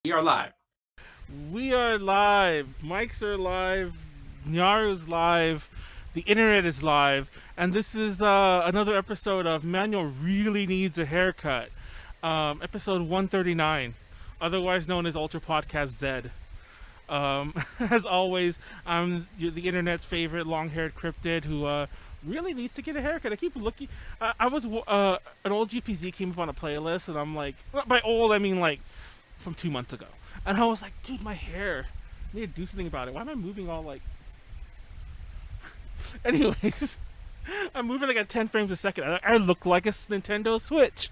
We are live. We are live. Mics are live. Nyaru's live. The internet is live. And this is another episode of Manuel Really Needs a Haircut. Episode 139, otherwise known as Ultra Podcast Z. As always, I'm the internet's favorite long-haired cryptid who really needs to get a haircut. I keep looking. I was an old GPZ came up on a playlist, and I'm like, by old I mean like from 2 months ago. And I was like, dude, my hair. I need to do something about it. Why am I moving all like... Anyways, I'm moving like at 10 frames a second. I look like a Nintendo Switch,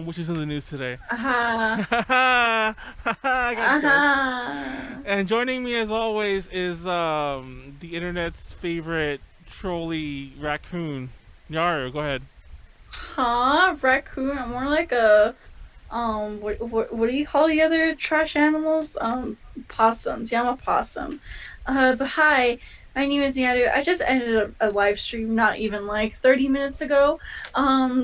which is in the news today. I got jokes. And joining me as always is the internet's favorite trolley raccoon, Nyaru. Go ahead. Huh? Raccoon? I'm more like a what do you call the other trash animals? Possums. Yeah, I'm a possum. But hi, my name is Nyaru. I just ended a live stream not even like 30 minutes ago.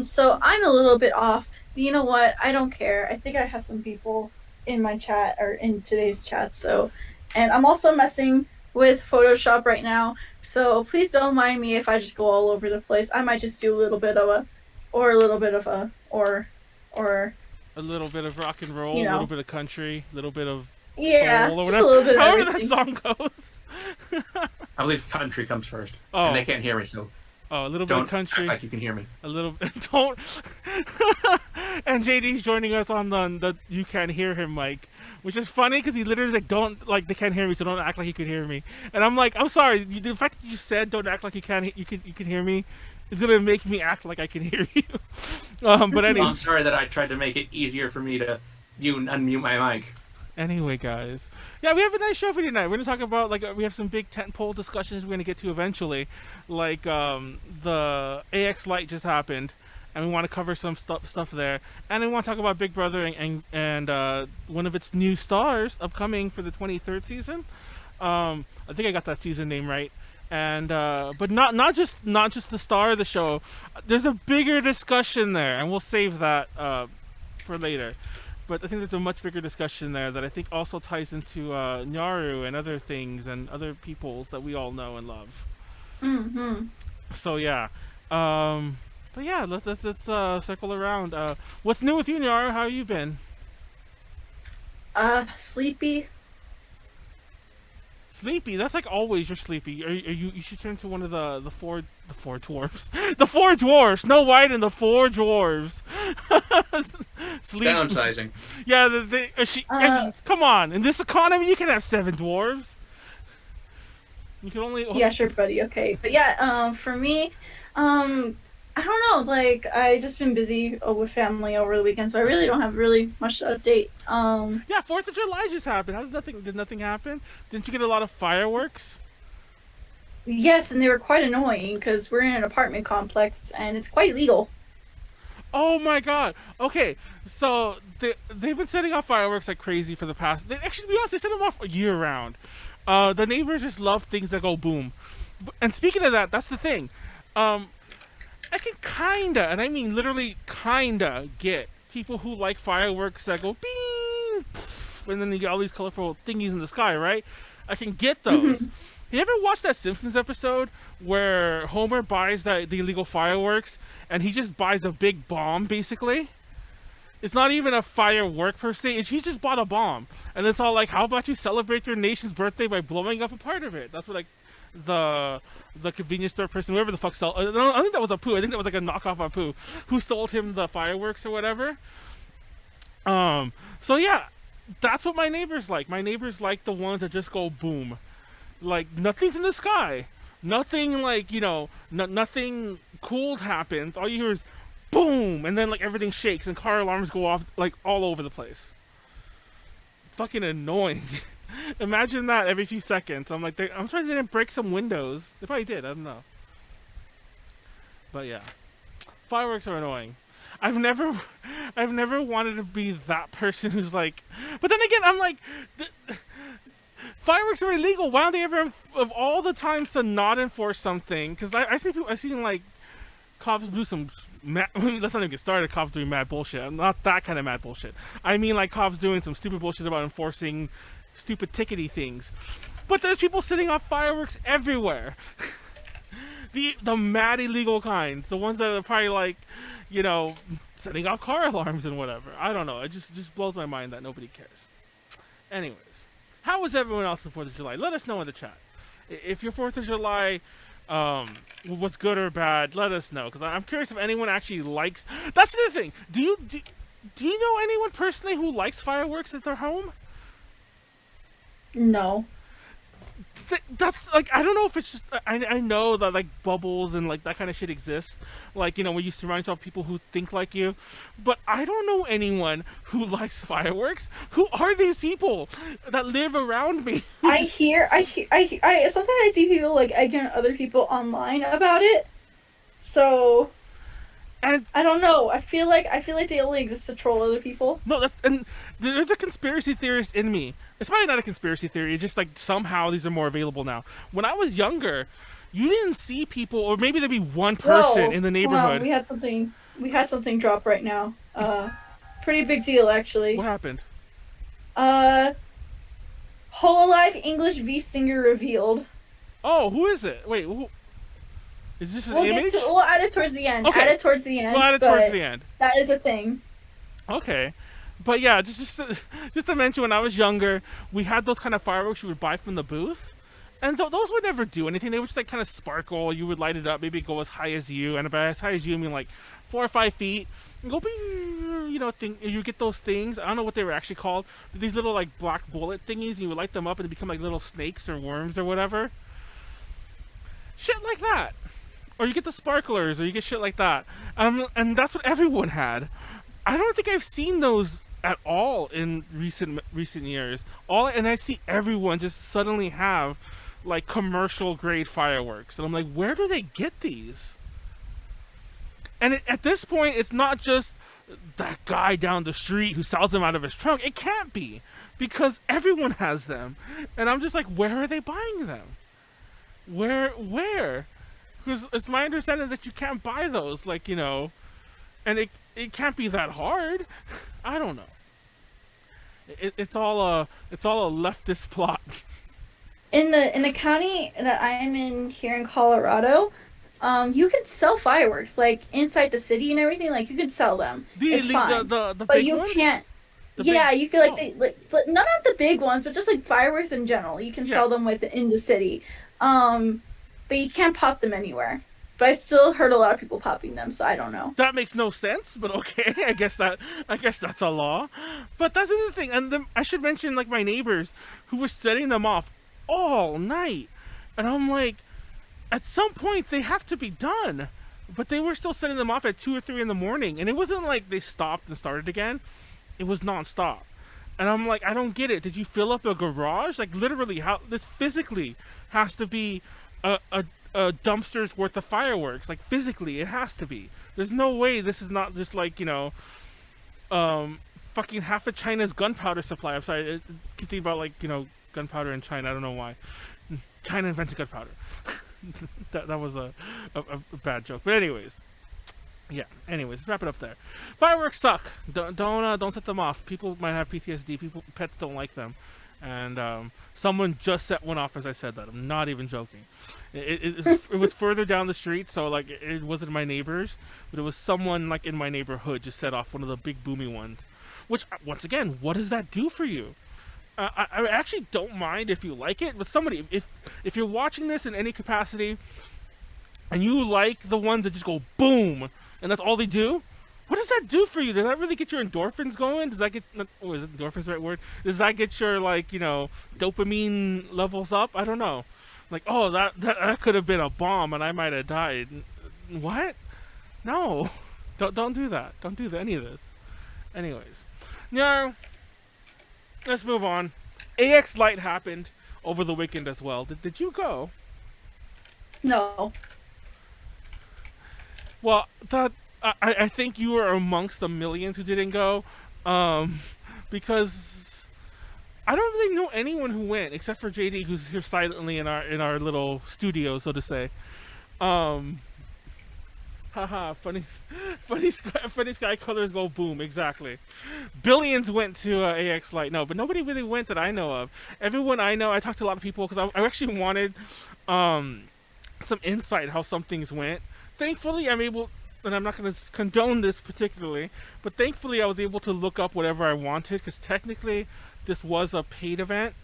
So I'm a little bit off. But you know what? I don't care. I think I have some people in my chat or in today's chat. So, and I'm also messing with Photoshop right now. So please don't mind me if I just go all over the place. I might just do a little bit of a, or a little bit of a, or. A little bit of rock and roll, You know. a little bit of country, a little bit of Yeah, soul or just whatever. a little bit of However everything. that song goes. I believe country comes first. Oh. And they can't hear me, so Oh, a little bit don't of country. act like you can hear me. A little don't. And JD's joining us on the you can't hear him mic, which is funny because he literally like don't like they can't hear me, so don't act like you can hear me. And I'm like, I'm sorry, the fact that you said don't act like you can hear me is gonna make me act like I can hear you. But anyway, I'm sorry that I tried to make it easier for me to unmute my mic. Anyway, guys, yeah, we have a nice show for you tonight. We're gonna talk about like we have some big tentpole discussions we're gonna get to eventually, like the AX Lite just happened, and we want to cover some stuff there, and we want to talk about Big Brother and one of its new stars upcoming for the 23rd season. I think I got that season name right, and but not just the star of the show. There's a bigger discussion there, and we'll save that for later. But I think there's a much bigger discussion there that I think also ties into Nyaru and other things and other peoples that we all know and love. Mm-hmm. So yeah, but yeah, let's circle around. What's new with you, Nyaru? How have you been? Sleepy. Sleepy. That's like always. You're sleepy. Are you? You should turn to one of the four dwarfs. The four dwarfs. Snow White and the four dwarves. Sleep. Downsizing. Yeah, I mean, come on. In this economy, you can have 7 dwarves. You can only... Yeah, sure, buddy. Okay, but yeah, for me, I don't know. Like, I just been busy with family over the weekend, so I really don't have really much to update. Yeah, 4th of July just happened. Did nothing happen? Didn't you get a lot of fireworks? Yes, and they were quite annoying because we're in an apartment complex and it's quite legal. Oh my god. Okay, so they've been setting off fireworks like crazy for the past... Actually, to be honest, they set them off year round. The neighbors just love things that go boom. And speaking of that, that's the thing. I can kinda, and I mean literally kinda, get people who like fireworks that go bing, and then you get all these colorful thingies in the sky, right? I can get those. You ever watched that Simpsons episode where Homer buys the illegal fireworks and he just buys a big bomb, basically? It's not even a firework per se. He just bought a bomb. And it's all like, how about you celebrate your nation's birthday by blowing up a part of it? That's what like the convenience store person, whoever the fuck sold. I think that was Apu. I think that was like a knockoff Apu who sold him the fireworks or whatever. So yeah, that's what my neighbors like. My neighbors like the ones that just go boom. Like nothing's in the sky. Nothing like, you know, nothing cool happens. All you hear is boom, and then like everything shakes and car alarms go off like all over the place. Fucking annoying. Imagine that every few seconds. I'm like, I'm surprised they didn't break some windows. They probably did. I don't know. But yeah, fireworks are annoying. I've never wanted to be that person who's like. But then again, I'm like, fireworks are illegal. Why don't they ever, of all the times to not enforce something? Because I've seen like cops do some let's not even get started. Cops doing mad bullshit. Not that kind of mad bullshit. I mean, like cops doing some stupid bullshit about enforcing stupid tickety things. But there's people setting off fireworks everywhere. the mad illegal kinds, the ones that are probably like, you know, setting off car alarms and whatever. I don't know. It just blows my mind that nobody cares. Anyways, how was everyone else's 4th of July? Let us know in the chat. If your 4th of July was good or bad, let us know, because I'm curious if anyone actually likes. That's the other thing. Do you know anyone personally who likes fireworks at their home? No. That's like, I don't know if it's just, I know that like bubbles and like that kind of shit exists, like, you know, when you surround yourself with people who think like you, but I don't know anyone who likes fireworks. Who are these people that live around me? I sometimes I see people like egging other people online about it, so and I don't know. I feel like they only exist to troll other people. No, and there's a conspiracy theorist in me. It's probably not a conspiracy theory. It's just like somehow these are more available now. When I was younger, you didn't see people, or maybe there'd be one person in the neighborhood. We had something drop right now. Pretty big deal actually. What happened? Hololive English V singer revealed. Oh, who is it? Wait, who? Is this an image? We'll add it towards the end. Okay. We'll add it towards the end. That is a thing. Okay. But yeah, just to mention, when I was younger, we had those kind of fireworks you would buy from the booth. And those would never do anything. They would just like kind of sparkle. You would light it up, maybe go as high as you. And by as high as you, I mean like 4 or 5 feet. And go, you know, you get those things. I don't know what they were actually called. These little like black bullet thingies. And you would light them up and they become like little snakes or worms or whatever. Shit like that. Or you get the sparklers, or you get shit like that. And that's what everyone had. I don't think I've seen those at all in recent years. And I see everyone just suddenly have like commercial grade fireworks, and I'm like, where do they get these? And at this point, it's not just that guy down the street who sells them out of his trunk. It can't be, because everyone has them, and I'm just like, where are they buying them? Where? Because it's my understanding that you can't buy those, like, you know, and it can't be that hard. I don't know. It's all a leftist plot. In the county that I am in here in Colorado, you could sell fireworks like inside the city and everything. Like you could sell them. It's fine. The but big you ones? can't. You could like not the big ones, but just like fireworks in general. You can sell them within the city. But you can't pop them anywhere. But I still heard a lot of people popping them, so I don't know. That makes no sense, but okay. I guess that's a law. But that's another thing. And then I should mention like my neighbors who were setting them off all night. And I'm like, at some point they have to be done. But they were still setting them off at 2 or 3 in the morning. And it wasn't like they stopped and started again. It was nonstop. And I'm like, I don't get it. Did you fill up a garage? Like literally, how this physically has to be a dumpster's worth of fireworks. Like physically, it has to be. There's no way this is not just like, you know, fucking half of China's gunpowder supply. I'm sorry, I keep thinking about like, you know, gunpowder in China. I don't know why. China invented gunpowder. that was a bad joke. But anyways, yeah. Anyways, let's wrap it up there. Fireworks suck. Don't set them off. People might have PTSD. Pets don't like them. And someone just set one off as I said that. I'm not even joking. It was further down the street, so like it wasn't my neighbors, but it was someone like in my neighborhood just set off one of the big boomy ones. Which, once again, what does that do for you? I actually don't mind if you like it, but somebody, if you're watching this in any capacity, and you like the ones that just go boom, and that's all they do, what does that do for you? Does that really get your endorphins going? Does that get, is endorphins the right word? Does that get your, like, you know, dopamine levels up? I don't know. Like, oh, that could have been a bomb and I might have died. What? No. Don't do that. Don't do any of this. Anyways. Now, let's move on. AX Lite happened over the weekend as well. Did you go? No. Well, I think you were amongst the millions who didn't go, because I don't really know anyone who went except for JD, who's here silently in our little studio, so to say. Haha, funny sky colors go boom. Exactly. Billions went to AX Lite. No, but nobody really went that I know of. Everyone I know, I talked to a lot of people because I actually wanted some insight how some things went. Thankfully, I'm able, and I'm not going to condone this particularly, but thankfully I was able to look up whatever I wanted because technically this was a paid event.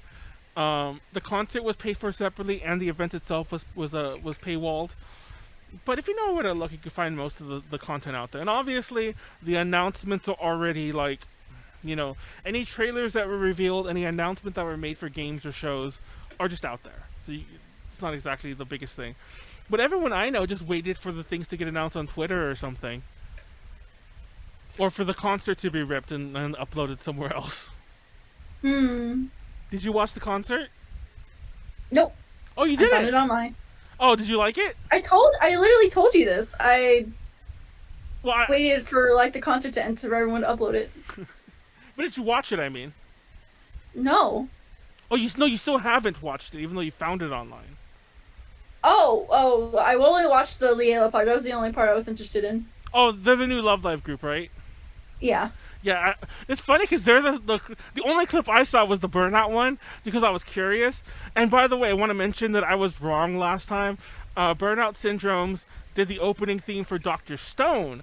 The concert was paid for separately, and the event itself was paywalled. But if you know where to look, you can find most of the content out there. And obviously, the announcements are already like, any trailers that were revealed, any announcements that were made for games or shows are just out there. So it's not exactly the biggest thing. But everyone I know just waited for the things to get announced on Twitter or something. Or for the concert to be ripped and uploaded somewhere else. Did you watch the concert? Nope. Oh, you did I found it online. Oh, did you like it? I literally told you this. I waited for like the concert to end for everyone to upload it. But did you watch it, I mean? No. Oh, you still haven't watched it, even though you found it online. Oh, I only watched the Liela part. That was the only part I was interested in. Oh, they're the new Love Live group, right? Yeah. Yeah, it's funny because they're the only clip I saw was the Burnout one because I was curious. And by the way, I want to mention that I was wrong last time. Burnout Syndromes did the opening theme for Dr. Stone.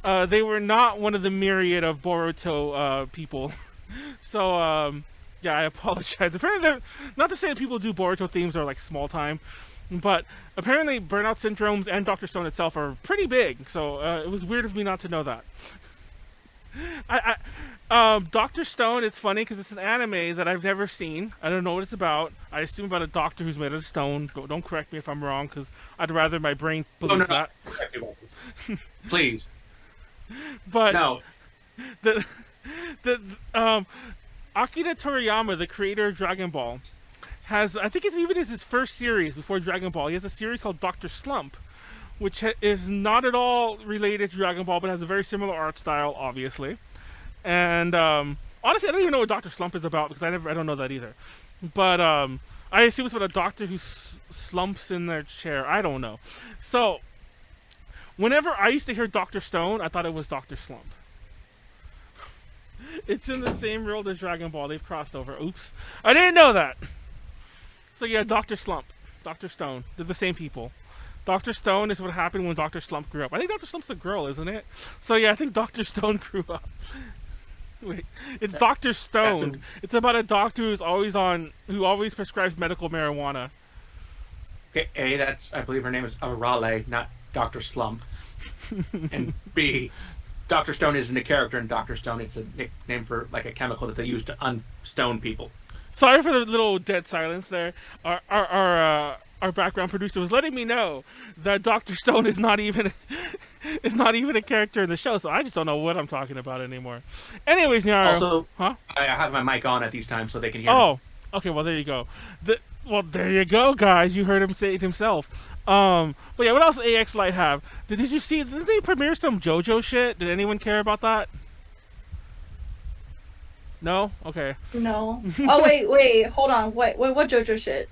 They were not one of the myriad of Boruto people. So, yeah, I apologize. Apparently, not to say that people do Boruto themes are like small time, but apparently Burnout Syndromes and Dr. Stone itself are pretty big. So it was weird of me not to know that. Dr. Stone, it's funny because it's an anime that I've never seen. I don't know what it's about. I assume about a doctor who's made of stone. Don't correct me if I'm wrong because I'd rather my brain believe that. Please. But no. Akira Toriyama, the creator of Dragon Ball, has, I think it even is his first series before Dragon Ball. He has a series called Dr. Slump, which is not at all related to Dragon Ball, but has a very similar art style, obviously. And honestly, I don't even know what Dr. Slump is about because I don't know that either. But I assume it's about a doctor who slumps in their chair. I don't know. So whenever I used to hear Dr. Stone, I thought it was Dr. Slump. It's in the same world as Dragon Ball. They've crossed over. Oops, I didn't know that. So yeah, Dr. Slump, Dr. Stone, they're the same people. Dr. Stone is what happened when Dr. Slump grew up. I think Dr. Slump's a girl, isn't it? So yeah, I think Dr. Stone grew up. Wait, it's Dr. Stone. It's about a doctor who always prescribes medical marijuana. Okay, A, I believe her name is Arale, not Dr. Slump. And B, Dr. Stone isn't a character in Dr. Stone. It's a nickname for like a chemical that they use to unstone people. Sorry for the little dead silence there. Our background producer was letting me know that Dr. Stone is not even a character in the show, so I just don't know what I'm talking about anymore. Anyways, Nyaru. Also, huh? I have my mic on at these times so they can hear me. Oh, okay. Well, there you go. There you go, guys. You heard him say it himself. But yeah, what else did AX Lite have? Did you see? Did they premiere some JoJo shit? Did anyone care about that? No. Okay. No. Oh wait. Hold on. What JoJo shit?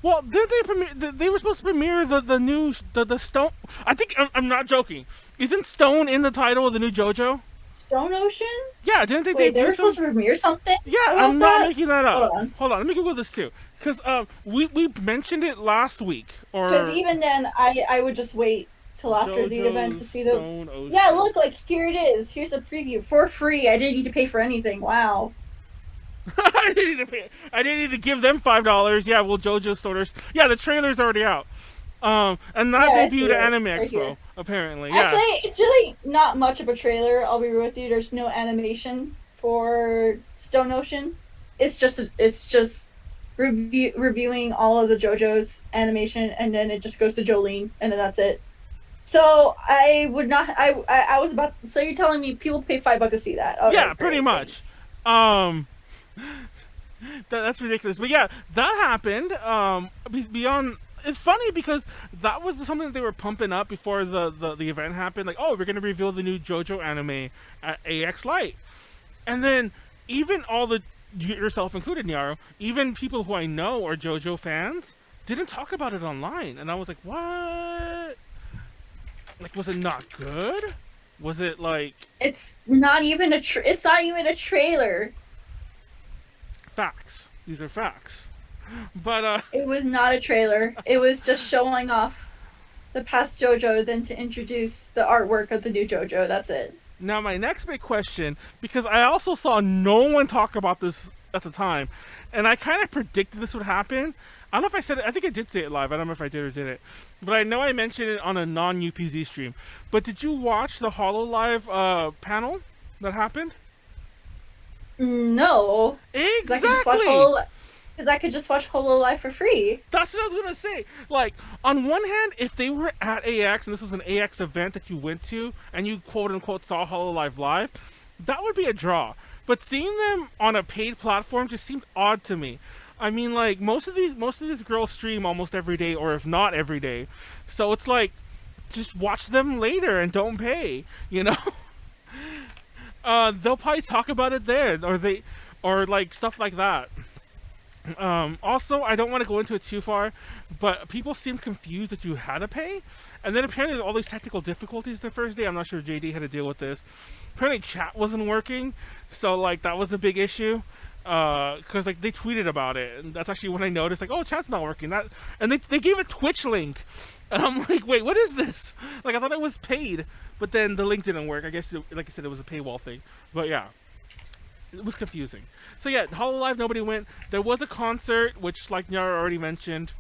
Well, did they premiere? They were supposed to premiere the new Stone. I think I'm not joking. Isn't Stone in the title of the new JoJo? Stone Ocean? Yeah, didn't they? Wait, they were supposed to premiere something? Yeah, I'm not making that up. Hold on. Let me Google this too, because we mentioned it last week. Because even then, I would just wait till after the event to see the. Ocean. Yeah, look, like here it is. Here's a preview for free. I didn't need to pay for anything. Wow. I didn't need to give them $5. Yeah, well, JoJo Starters. Yeah, the trailer's already out. And that debuted at Anime Expo, apparently. Yeah. Actually, it's really not much of a trailer. I'll be real with you. There's no animation for Stone Ocean. It's just reviewing all of the JoJo's animation, and then it just goes to Jolene, and then that's it. So I would not. I was about. So you're telling me people pay $5 to see that? Okay, yeah, pretty much. That's ridiculous. But yeah, that happened. Beyond, it's funny because that was something that they were pumping up before the event happened. Like, oh, we're gonna reveal the new JoJo anime at AX Lite, and then even all the, yourself included, Nyaru, even people who I know are JoJo fans didn't talk about it online, and I was like, what? Like, Was it not good? Was it like It's not even it's not even a trailer. facts? These are facts. But It was not a trailer. It was just showing off the past JoJo, then to introduce the artwork of the new JoJo. That's it. now my next big question, because I also saw no one talk about this at the time, and I kind of predicted this would happen. I don't know if I said it. I think I did say it live. I don't know if I did or didn't. But I know I mentioned it on a non-UPZ stream. But did you watch the HoloLive panel that happened? No. Exactly! Because I could just watch HoloLive for free. That's what I was gonna say. Like, on one hand, if they were at AX and this was an AX event that you went to and you quote unquote saw HoloLive live, that would be a draw. But seeing them on a paid platform just seemed odd to me. I mean, like, most of these girls stream almost every day, or if not every day. So it's like, just watch them later and don't pay, you know? They'll probably talk about it there, or like stuff like that. Also, I don't want to go into it too far, but people seemed confused that you had to pay. And then apparently all these technical difficulties the first day. I'm not sure JD had to deal with this. Apparently chat wasn't working, so like that was a big issue. Because like they tweeted about it, and that's actually when I noticed, like, oh, chat's not working. And they gave a Twitch link, and I'm like, wait, what is this? Like, I thought it was paid, but then the link didn't work. I guess, like I said, it was a paywall thing. But yeah, it was confusing. So yeah, HoloLive, nobody went. There was a concert, which, like Nyaru already mentioned,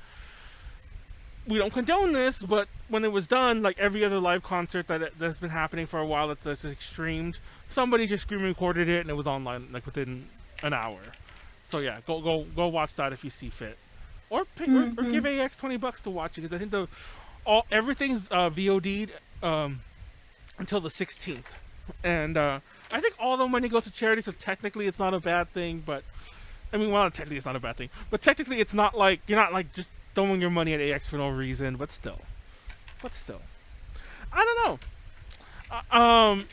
we don't condone this, but when it was done, like every other live concert that's been happening for a while that's streamed, somebody just screen recorded it and it was online like within an hour. So yeah, go watch that if you see fit, or give AX $20 to watch it, because I think everything's VOD'd until the 16th, and I think all the money goes to charity. So technically, it's not a bad thing. But I mean, well, technically it's not a bad thing. But technically, it's not like you're not like just throwing your money at AX for no reason. But still, I don't know.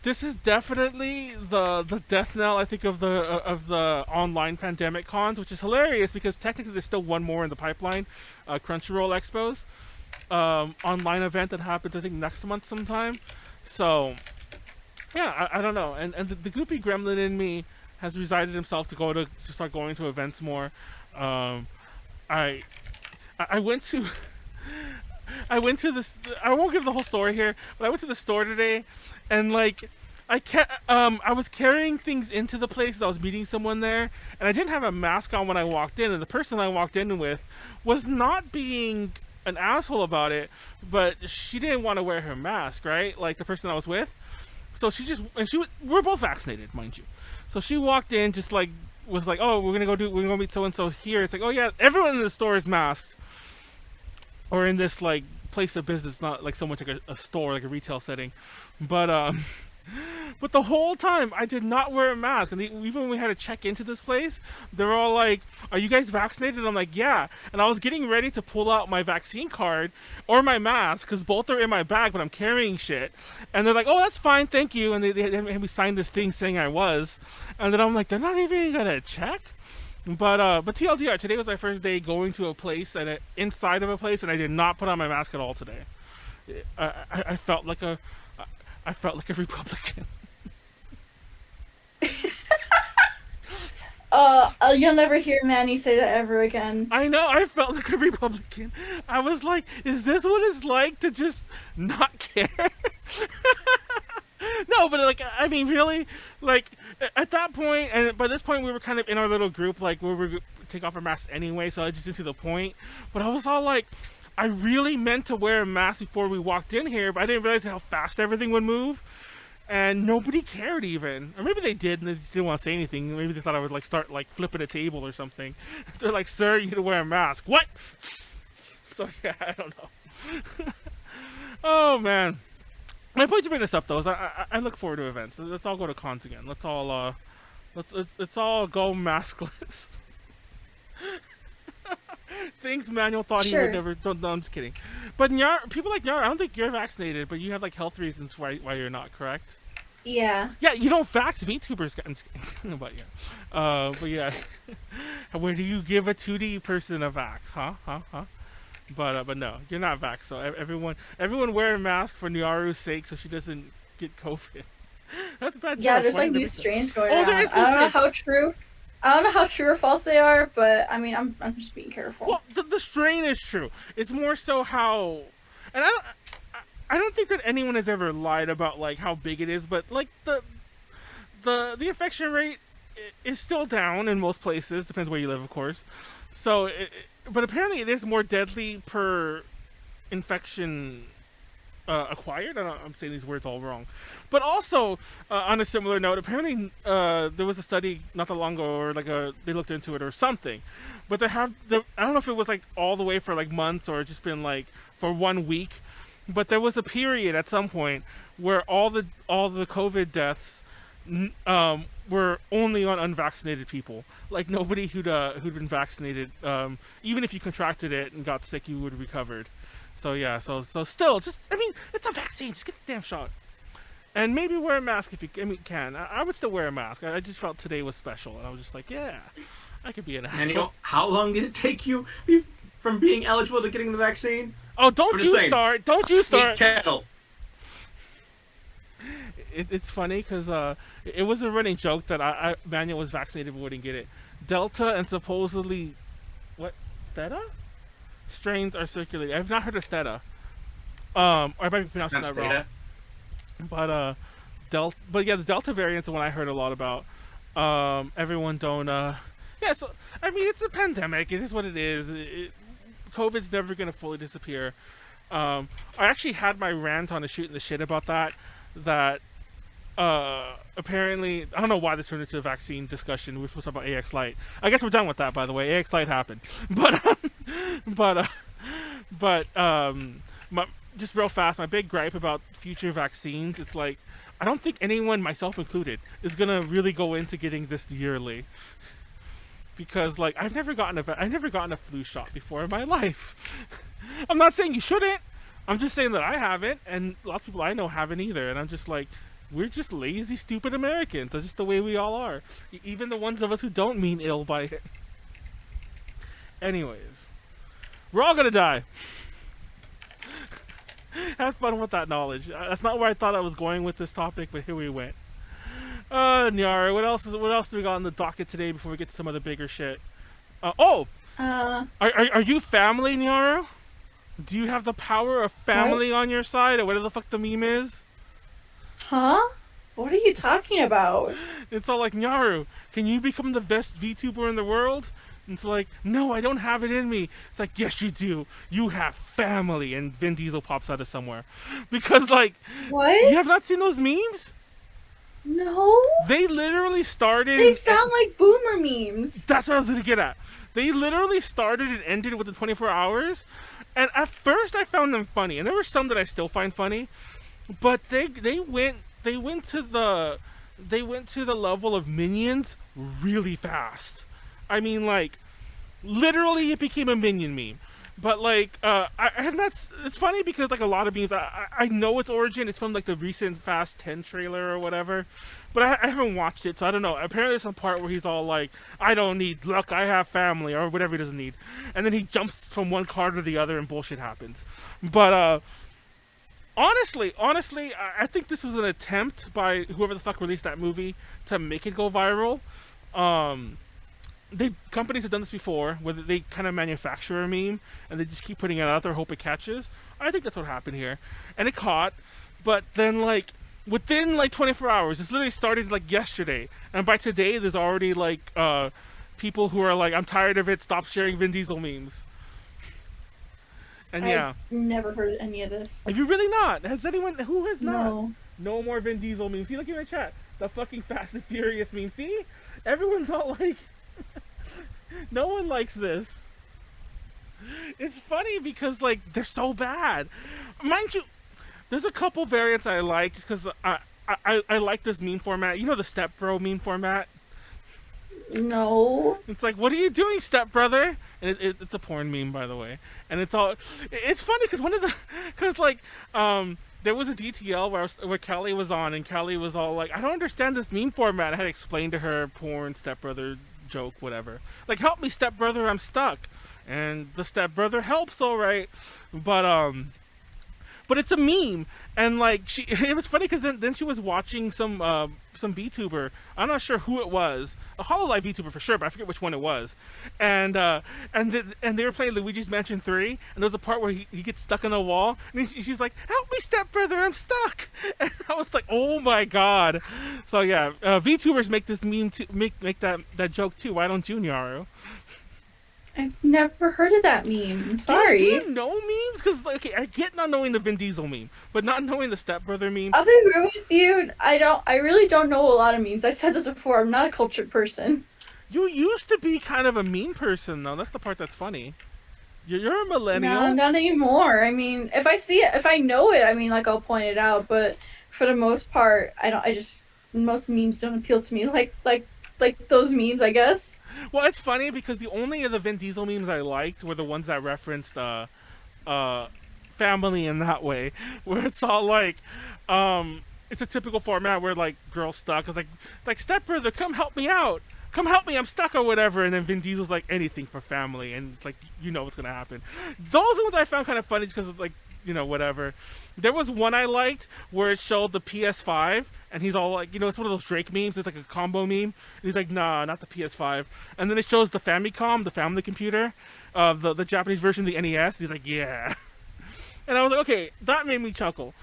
This is definitely the death knell, I think, of the online pandemic cons, which is hilarious because technically there's still one more in the pipeline, Crunchyroll Expos, online event that happens I think next month sometime. So yeah, I don't know, and the goopy gremlin in me has decided himself to start going to events more. I went to. I went to this. I won't give the whole story here, but I went to the store today, and like, I was carrying things into the place. That I was meeting someone there, and I didn't have a mask on when I walked in. And the person I walked in with was not being an asshole about it, but she didn't want to wear her mask, right? Like the person I was with. So we're both vaccinated, mind you. So she walked in, just like was like, oh, we're gonna meet so and so here. It's like, oh yeah, everyone in the store is masked. Or in this like place of business, not like so much like a store, like a retail setting, but the whole time I did not wear a mask, and even when we had to check into this place, they're all like, "Are you guys vaccinated?" And I'm like, "Yeah," and I was getting ready to pull out my vaccine card or my mask because both are in my bag, but I'm carrying shit, and they're like, "Oh, that's fine, thank you," and they had me sign this thing saying I was, and then I'm like, "They're not even gonna check." But TLDR, today was my first day going to a place inside of a place, and I did not put on my mask at all today. I felt like a Republican. You'll never hear Manny say that ever again. I know, I felt like a Republican. I was like, is this what it's like to just not care? No, but like, I mean, really, like, at that point, and by this point, we were kind of in our little group, like, where we were take off our masks anyway, so I just didn't see the point. But I was all like, I really meant to wear a mask before we walked in here, but I didn't realize how fast everything would move, and nobody cared even. Or maybe they did, and they just didn't want to say anything. Maybe they thought I would, like, start, like, flipping a table or something. They're like, sir, you need to wear a mask. What? So, yeah, I don't know. Oh, man. My point to bring this up though is I look forward to events. Let's all go to cons again. Let's all go maskless. Things Manuel thought he would never. No, I'm just kidding. But people like Nyaru, I don't think you're vaccinated, but you have like health reasons why you're not, correct? Yeah. Yeah, you don't vax VTubers. But yeah. But yeah. Where do you give a 2D person a vax? Huh? But no, you're not vax. So everyone wear a mask for Nyaru's sake, so she doesn't get COVID. That's a bad joke. Yeah, there's Why like did I new make that? strains going Oh, around. there is new I don't know strains. how true. I don't know how true or false they are, but I mean, I'm just being careful. Well, the strain is true. It's more so how, and I don't think that anyone has ever lied about like how big it is, but like the infection rate is still down in most places. Depends where you live, of course. So, but apparently it is more deadly per infection acquired. I'm saying these words all wrong. But also, on a similar note, apparently there was a study not that long ago, or like they looked into it or something. But I don't know if it was like all the way for like months or just been like for 1 week. But there was a period at some point where all the COVID deaths were only on unvaccinated people. Like nobody who'd been vaccinated. Even if you contracted it and got sick, you would have recovered. So yeah, so still, just I mean, it's a vaccine. Just get the damn shot, and maybe wear a mask if you can. I would still wear a mask. I just felt today was special, and I was just like, yeah, I could be an asshole. Manuel, how long did it take you from being eligible to getting the vaccine? Oh, don't you start! Don't you start! Kettle. It's funny because it was a running joke that Manuel was vaccinated but wouldn't get it. Delta and supposedly Theta strains are circulating. I've not heard of Theta. Or I might be pronouncing that wrong. But but yeah, the Delta variant's the one I heard a lot about. Everyone don't yeah, so I mean it's a pandemic. It is what it is. COVID's never gonna fully disappear. I actually had my rant on a shooting the shit about that apparently I don't know why this turned into a vaccine discussion. We're supposed to talk about AX Lite. I guess we're done with that, by the way. AX Lite happened. But just real fast, my big gripe about future vaccines, it's like I don't think anyone, myself included, is gonna really go into getting this yearly. Because like I've never gotten a flu shot before in my life. I'm not saying you shouldn't. I'm just saying that I haven't, and lots of people I know haven't either. And I'm just like, we're just lazy, stupid Americans. That's just the way we all are. Even the ones of us who don't mean ill by it. Anyways, we're all gonna die. Have fun with that knowledge. That's not where I thought I was going with this topic, but here we went. Nyaru, what else do we got on the docket today before we get to some of the bigger shit? Are you family, Nyaru? Do you have the power of family on your side, or whatever the fuck the meme is? Huh? What are you talking about? It's all like, Nyaru, can you become the best VTuber in the world? And it's like, no, I don't have it in me. It's like, yes, you do. You have family. And Vin Diesel pops out of somewhere. Because, like, what? You have not seen those memes? No. They literally started... They sound like boomer memes. That's what I was going to get at. They literally started and ended within 24 hours. And at first I found them funny. And there were some that I still find funny. But they went to the level of minions really fast. I mean, like, literally it became a minion meme. But, like, I have not... It's funny because, like, a lot of memes, I know its origin. It's from, like, the recent Fast 10 trailer or whatever. But I haven't watched it, so I don't know. Apparently there's some part where he's all like, I don't need luck, I have family, or whatever he doesn't need. And then he jumps from one car to the other and bullshit happens. But, honestly, I think this was an attempt by whoever the fuck released that movie to make it go viral. Companies have done this before, where they kind of manufacture a meme and they just keep putting it out there, hope it catches. I think that's what happened here, and it caught. But then, like, within like 24 hours, it's literally started like yesterday, and by today, there's already like people who are like, I'm tired of it. Stop sharing Vin Diesel memes. And yeah, I've never heard any of this. have you really not? Has anyone who has not? No. No more Vin Diesel memes. See, look at my chat. The fucking Fast and Furious meme. See, everyone's all like. No one likes this. It's funny because, like, they're so bad. Mind you, there's a couple variants I like because I like this meme format. You know the stepbro meme format? No. It's like, what are you doing, stepbrother? And it's a porn meme, by the way. And it's funny because like, there was a DTL where Callie was on, and Callie was all like, I don't understand this meme format. I had to explain to her porn, stepbrother, joke, whatever. Like, help me, stepbrother, I'm stuck. and the stepbrother helps, all right, but it's a meme, and like it was funny because then she was watching some VTuber. I'm not sure who it was, a HoloLive VTuber for sure, but I forget which one it was, and they were playing Luigi's Mansion 3, and there's a part where he gets stuck on a wall, and she's like, "Help me, stepbrother, I'm stuck," and I was like, "Oh my god!" So yeah, VTubers make this meme to make that joke too. Why don't you, Nyaru? I've never heard of that meme. I'm sorry. Do you know memes? Because okay, I get not knowing the Vin Diesel meme, but not knowing the stepbrother meme. I'll be real with you. I really don't know a lot of memes. I've said this before. I'm not a cultured person. You used to be kind of a meme person, though. That's the part that's funny. You're a millennial. No, not anymore. I mean, if I see it, if I know it, I mean, like, I'll point it out. But for the most part, most memes don't appeal to me like those memes, I guess. Well, it's funny because the only of the Vin Diesel memes I liked were the ones that referenced family in that way, where it's all like, it's a typical format where like girls stuck. It's like stepbrother, come help me out. Come help me, I'm stuck or whatever. And then Vin Diesel's like, anything for family, and it's like, you know what's gonna happen. Those ones I found kind of funny because like, you know, whatever. There was one I liked where it showed the PS5, and he's all like, you know, it's one of those Drake memes. It's like a combo meme. And he's like, nah, not the PS5. And then it shows the Famicom, the family computer, the Japanese version of the NES. He's like, yeah. And I was like, okay, that made me chuckle.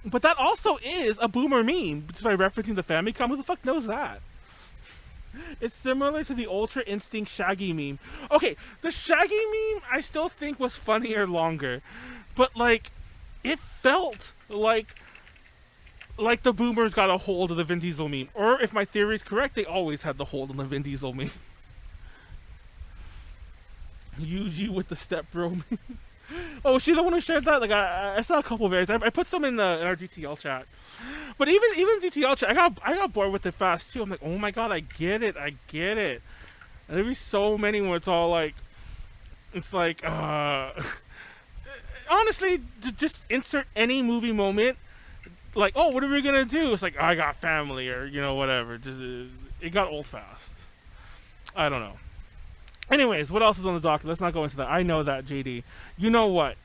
But that also is a boomer meme, just by referencing the Famicom. Who the fuck knows that? It's similar to the Ultra Instinct Shaggy meme. Okay, the Shaggy meme I still think was funnier longer. But like, it felt like the boomers got a hold of the Vin Diesel meme. Or if my theory is correct, they always had the hold on the Vin Diesel meme. Use you with the step bro meme. Oh, was she the one who shared that? Like, I saw a couple of videos. I put some in our DTL chat. But even DTL chat, I got bored with it fast too. I'm like, oh my god, I get it. And there'd be so many where it's all like, it's like, honestly, just insert any movie moment. Like, oh, what are we gonna do? It's like, I got family, or you know, whatever. Just it got old fast. I don't know. Anyways, what else is on the docket? Let's not go into that. I know that, JD. You know what?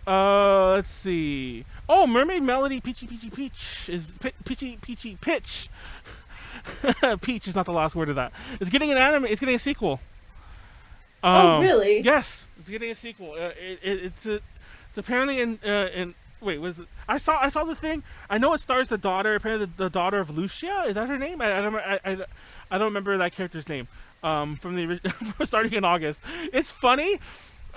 Let's see. Oh, Mermaid Melody Pichi Peach is Pichi Pitch. Peach is not the last word of that. It's getting an anime. It's getting a sequel. Oh, really? Yes, it's getting a sequel. It's apparently in. Wait, was it? I saw the thing. I know it stars the daughter. Apparently, the daughter of Lucia. Is that her name? I don't remember that character's name. From the starting in August. It's funny.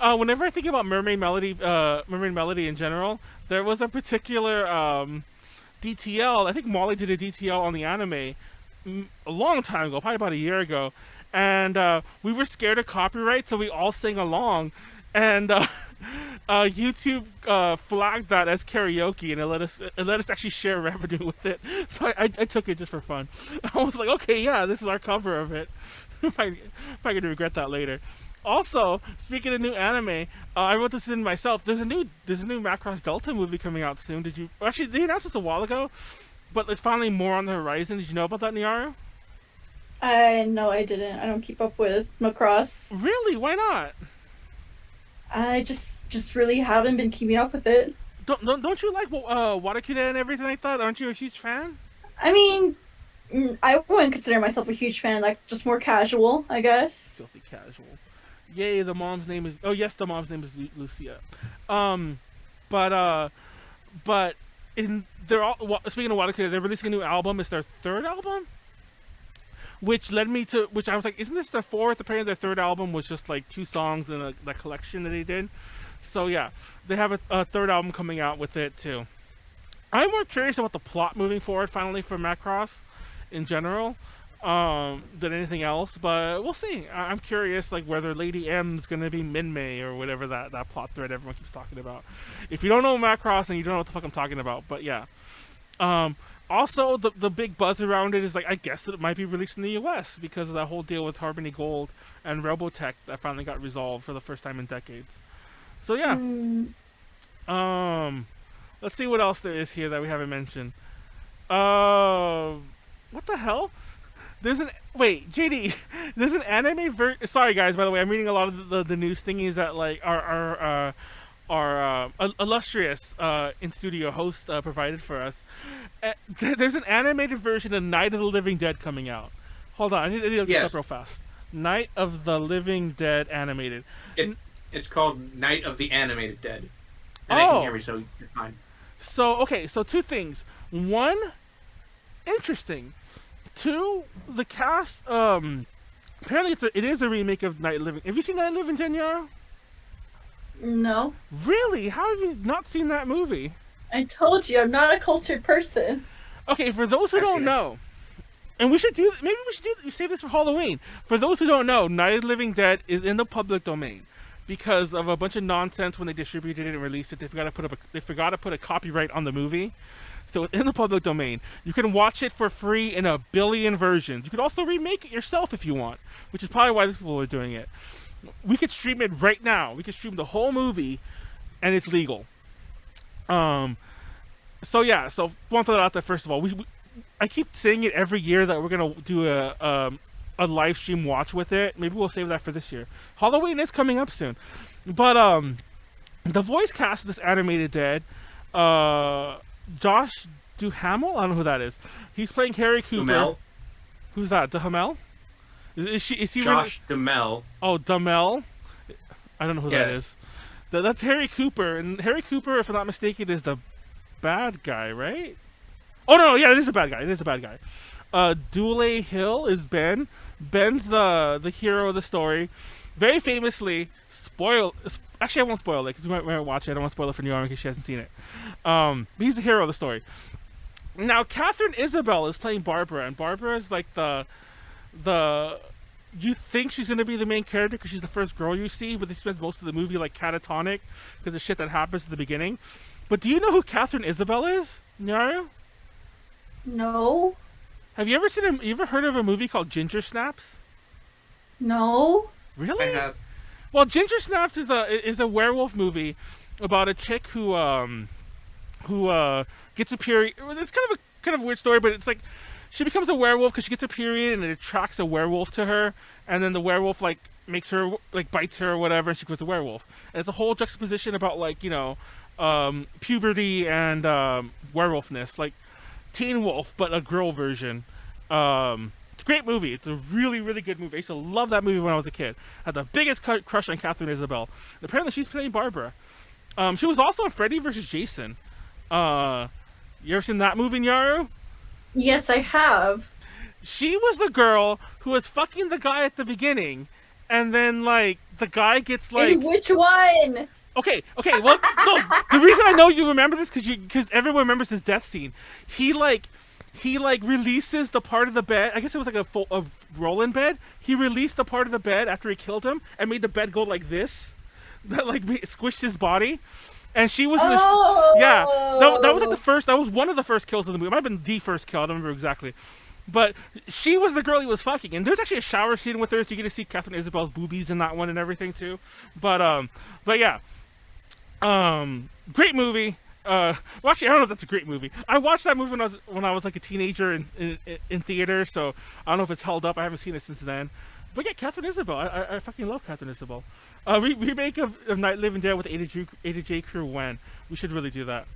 Whenever I think about Mermaid Melody in general, there was a particular DTL. I think Molly did a DTL on the anime a long time ago, probably about a year ago, and we were scared of copyright, so we all sang along, and YouTube flagged that as karaoke, and it let us actually share revenue with it. So I took it just for fun. I was like, okay, yeah, this is our cover of it. I'm probably gonna regret that later. Also, speaking of new anime, I wrote this in myself. There's a new Macross Delta movie coming out soon. Did you? Actually, they announced this a while ago, but it's finally more on the horizon. Did you know about that, Nyaru? No, I didn't. I don't keep up with Macross. Really? Why not? I just really haven't been keeping up with it. Don't you like Watakura and everything like that? Aren't you a huge fan? I mean, I wouldn't consider myself a huge fan. Like, just more casual, I guess. Filthy casual. Yay, the mom's name is... Oh, yes, the mom's name is Lucia. But they're all... Speaking of Watakura, they're releasing a new album. It's their third album? Which led me to... Which I was like, isn't this their fourth? Apparently their third album was just like 2 songs in a collection that they did. So yeah, they have a third album coming out with it too. I'm more curious about the plot moving forward finally for Macross in general. Than anything else, but we'll see. I'm curious, like, whether Lady M's gonna be Minmay or whatever that plot thread everyone keeps talking about. If you don't know Macross, then you don't know what the fuck I'm talking about. But yeah. Also, the big buzz around it is like, I guess it might be released in the U.S. because of that whole deal with Harmony Gold and Robotech that finally got resolved for the first time in decades. So yeah. Let's see what else there is here that we haven't mentioned. What the hell? There's an wait, JD. There's an anime Sorry, guys. By the way, I'm reading a lot of the news thingies that like our illustrious in studio host provided for us. There's an animated version of Night of the Living Dead coming out. Hold on, I need to look this up real fast. Night of the Living Dead animated. It's called Night of the Animated Dead. And they can hear me, so you're fine. So okay, so two things. One, interesting. Two, the cast. Apparently, it is a remake of Night of the Living. Have you seen Night of the Living Dead, Nyaru? No. Really? How have you not seen that movie? I told you, I'm not a cultured person. Okay, for those who don't know, and we should do, maybe we should save this for Halloween. For those who don't know, Night of the Living Dead is in the public domain because of a bunch of nonsense when they distributed it and released it. They forgot to put a copyright on the movie, so it's in the public domain. You can watch it for free in a billion versions. You could also remake it yourself if you want, which is probably why these people are doing it. We could stream it right now. We could stream the whole movie, and it's legal. So yeah, so want to throw that out there first of all. I keep saying it every year that we're gonna do a live stream watch with it. Maybe we'll save that for this year. Halloween is coming up soon, but the voice cast of this animated Dead, Josh Duhamel. I don't know who that is. He's playing Harry Cooper. Duhamel? Who's that? Duhamel? Is he Josh really? Duhamel? Oh, Duhamel. I don't know who that is. That's Harry Cooper, and Harry Cooper, if I'm not mistaken, is the bad guy, right? Oh no, yeah, it is the bad guy. It is the bad guy. Dule Hill is Ben. Ben's the hero of the story. Very famously, actually, I won't spoil it because we might watch it. I don't want to spoil it for Nyaru in case she hasn't seen it. But he's the hero of the story. Now, Catherine Isabel is playing Barbara, and Barbara is like the you think she's gonna be the main character because she's the first girl you see, but they spend most of the movie like catatonic because of shit that happens at the beginning. But do you know who Catherine Isabel is, Nyaru? No. Have you ever heard of a movie called Ginger Snaps? No. Really? I have. Well, Ginger Snaps is a werewolf movie about a chick who gets a period. It's kind of a weird story, but it's like she becomes a werewolf because she gets a period and it attracts a werewolf to her, and then the werewolf like makes her like bites her or whatever, and she becomes a werewolf. And it's a whole juxtaposition about like puberty and werewolfness, like Teen Wolf but a girl version. It's a great movie. It's a really, really good movie. I used to love that movie when I was a kid. I had the biggest crush on Catherine Isabel. And apparently she's playing Barbara. She was also in Freddy vs. Jason. You ever seen that movie, Nyaru? Yes, I have. She was the girl who was fucking the guy at the beginning, and then like the guy gets like. In which one? Okay. Well, no. The reason I know you remember this because everyone remembers this death scene. He releases the part of the bed. I guess it was like a roll-in bed. He released the part of the bed after he killed him and made the bed go like this. That like squished his body. And she was that was like the first. That was one of the first kills of the movie. It might have been the first kill. I don't remember exactly. But she was the girl he was fucking. And there's actually a shower scene with her, so you get to see Catherine Isabel's boobies in that one and everything too. But yeah. Great movie. Well, actually, I don't know if that's a great movie. I watched that movie when I was like a teenager in theater, so I don't know if it's held up. I haven't seen it since then. But yeah, Catherine Isabel. I fucking love Catherine Isabel. Remake of Night Living Dead with Ada J. Crew when. We should really do that.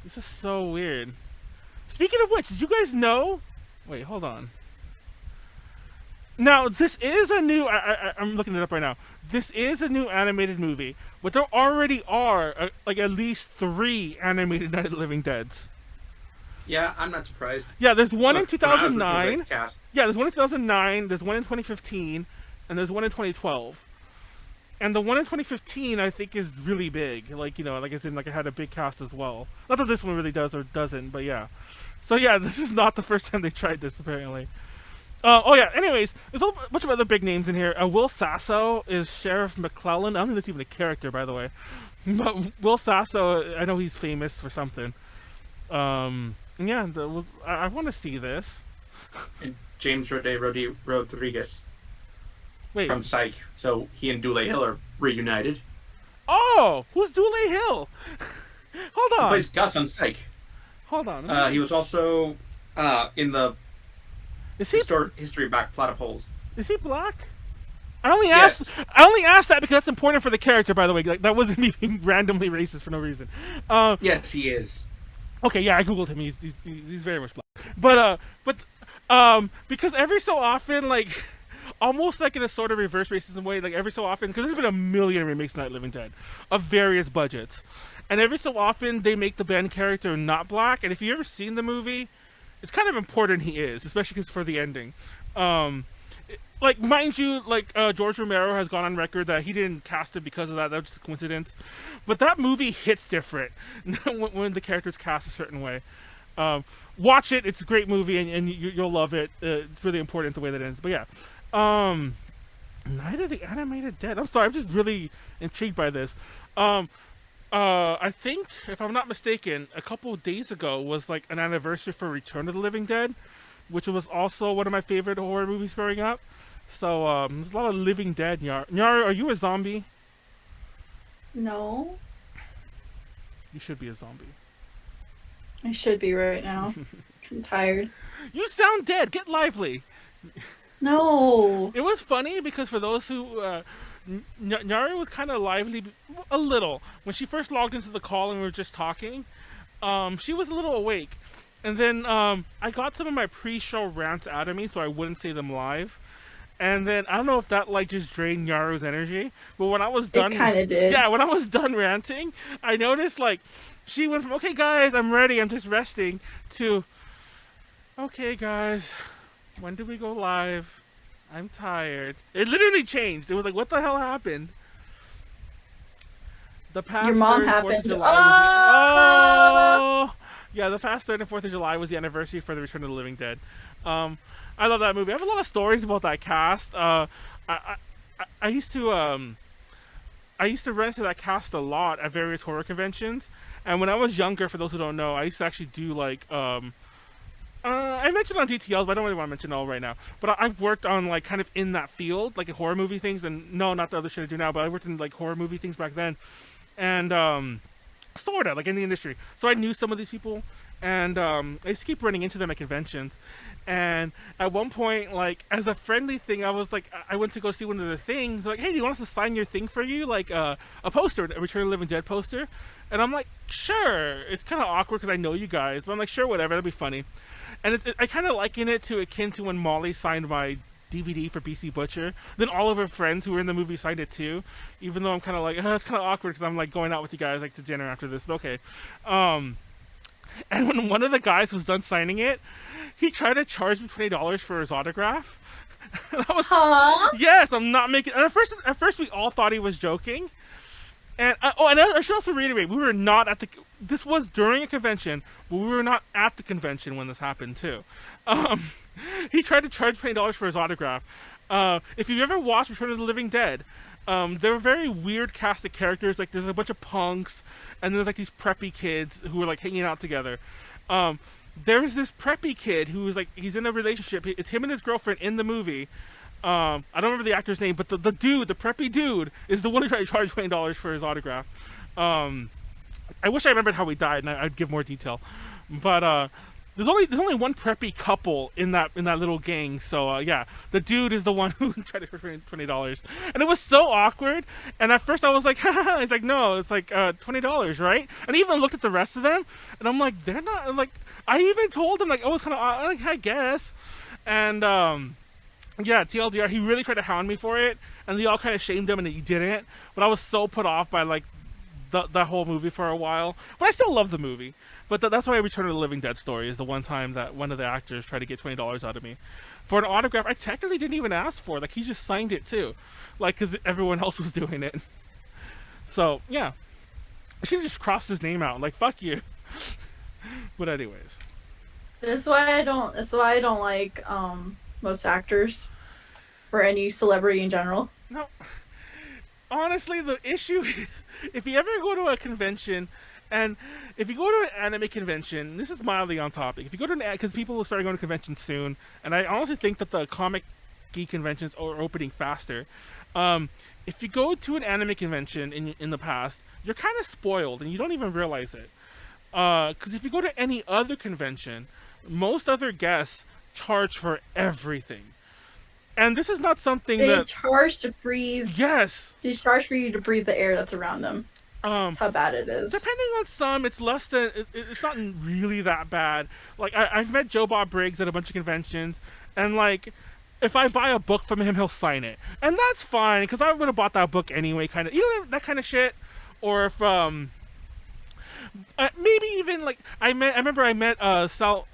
This is so weird. Speaking of which, did you guys know? Wait, hold on. Now, this is a new... I'm looking it up right now. This is a new animated movie, but there already are like at least 3 animated Night of the Living Deads. Yeah, I'm not surprised. Yeah, there's one in 2009. Yeah, there's one in 2009, there's one in 2015, and there's one in 2012. And the one in 2015, I think, is really big. Like, like it's in, like it had a big cast as well. Not that this one really does or doesn't, but yeah. So yeah, this is not the first time they tried this, apparently. Oh yeah, anyways, there's a bunch of other big names in here. Will Sasso is Sheriff McClellan. I don't think that's even a character, by the way. But Will Sasso, I know he's famous for something. Yeah, I want to see this. And James Rodriguez. Wait. From Psych. So he and Dule Hill are reunited. Oh, who's Dule Hill? Hold on. He plays Gus on Psych. Hold on. He was also in the Is he history back platypus. is he black? I only Yes. asked. I only asked that because that's important for the character. By the way, like that wasn't me being randomly racist for no reason. Yes, he is. Okay, yeah, I googled him. He's very much black. But because every so often, like, almost like in a sort of reverse racism way, like every so often, because there's been a million remakes of Night of the Living Dead of various budgets, and every so often they make the Ben character not black. And if you ever seen the movie, it's kind of important he is, especially because for the ending. Like, mind you, like, George Romero has gone on record that he didn't cast it because of that. That was just a coincidence. But that movie hits different when the character's cast a certain way. Watch it. It's a great movie, and you'll love it. It's really important the way that ends. But yeah. Night of the Animated Dead. I'm sorry. I'm just really intrigued by this. I think, if I'm not mistaken, a couple of days ago was, like, an anniversary for Return of the Living Dead, which was also one of my favorite horror movies growing up. So, there's a lot of Living Dead. Nyaru, are you a zombie? No. You should be a zombie. I should be right now. I'm tired. You sound dead. Get lively. No. It was funny because for those who... Nyaru was kind of lively, a little. When she first logged into the call and we were just talking, she was a little awake. And then I got some of my pre-show rants out of me so I wouldn't say them live. And then I don't know if that like just drained Nyaru's energy, but when I was done, It kind of did. yeah, when I was done ranting, I noticed like she went from "Okay, guys, I'm ready, I'm just resting" to "Okay, guys, when do we go live? I'm tired." It literally changed. It was like, what the hell happened? The past Your mom 3rd and 4th of happened. July was yeah, the past 3rd and 4th of July was the anniversary for the Return of the Living Dead. I love that movie. I have a lot of stories about that cast. I used to run into that cast a lot at various horror conventions. And when I was younger, for those who don't know, I used to actually do like I mentioned on DTLs, but I don't really want to mention it all right now. But I've worked on like kind of in that field, like in horror movie things, and no, not the other shit I do now, but I worked in like horror movie things back then, and sort of like in the industry. So I knew some of these people, and I used to keep running into them at conventions. And at one point, like as a friendly thing, I was like, I went to go see one of the things. Like, hey, do you want us to sign your thing for you, like a poster, a Return of the Living Dead poster? And I'm like, sure. It's kind of awkward because I know you guys, but I'm like, sure, whatever, that'll be funny. And I kind of liken it to akin to when Molly signed my DVD for BC Butcher. Then all of her friends who were in the movie signed it too. Even though I'm kind of like, it's kind of awkward because I'm like going out with you guys like to dinner after this. But okay. And when one of the guys was done signing it, he tried to charge me $20 for his autograph. And I was, yes, I'm not making. And at first we all thought he was joking. And I should also reiterate, we were not at the. This was during a convention, but we were not at the convention when this happened too. He tried to charge $20 for his autograph. If you've ever watched Return of the Living Dead, there were very weird cast of characters. Like there's a bunch of punks, and there's like these preppy kids who were like hanging out together. There's this preppy kid who is like, he's in a relationship. It's him and his girlfriend in the movie. I don't remember the actor's name, but the dude, the preppy dude, is the one who tried to charge $20 for his autograph. I wish I remembered how he died, and I'd give more detail. But there's only one preppy couple in that little gang. So yeah, the dude is the one who tried to charge $20, and it was so awkward. And at first I was like, it's like no, it's like $20, right? And I even looked at the rest of them, and I'm like, they're not like. I even told him like, oh, it's kind of like I guess, and yeah, TLDR, he really tried to hound me for it, and they all kind of shamed him, and he didn't. But I was so put off by like the whole movie for a while. But I still love the movie. But that's why Return of the Living Dead story is the one time that one of the actors tried to get $20 out of me for an autograph I technically didn't even ask for. Like he just signed it too, like because everyone else was doing it. So yeah, I should have just crossed his name out. Like fuck you. But anyways, That's why I don't. That's why I don't like most actors or any celebrity in general. no. Honestly, the issue is if you ever go to a convention, and if you go to an anime convention, this is mildly on topic. If you go to because people will start going to conventions soon, and I honestly think that the comic geek conventions are opening faster. If you go to an anime convention in the past, you're kind of spoiled, and you don't even realize it. Because if you go to any other convention, Most other guests charge for everything. And this is not something They that... charge to breathe. Yes. They charge for you to breathe the air that's around them. That's how bad it is. Depending on some, it's less than... It's not really that bad. Like, I've met Joe Bob Briggs at a bunch of conventions, and, like, if I buy a book from him, he'll sign it. And that's fine, because I would have bought that book anyway, kind of. You know, that kind of shit? Or if, maybe even, like, I remember I met, Sal...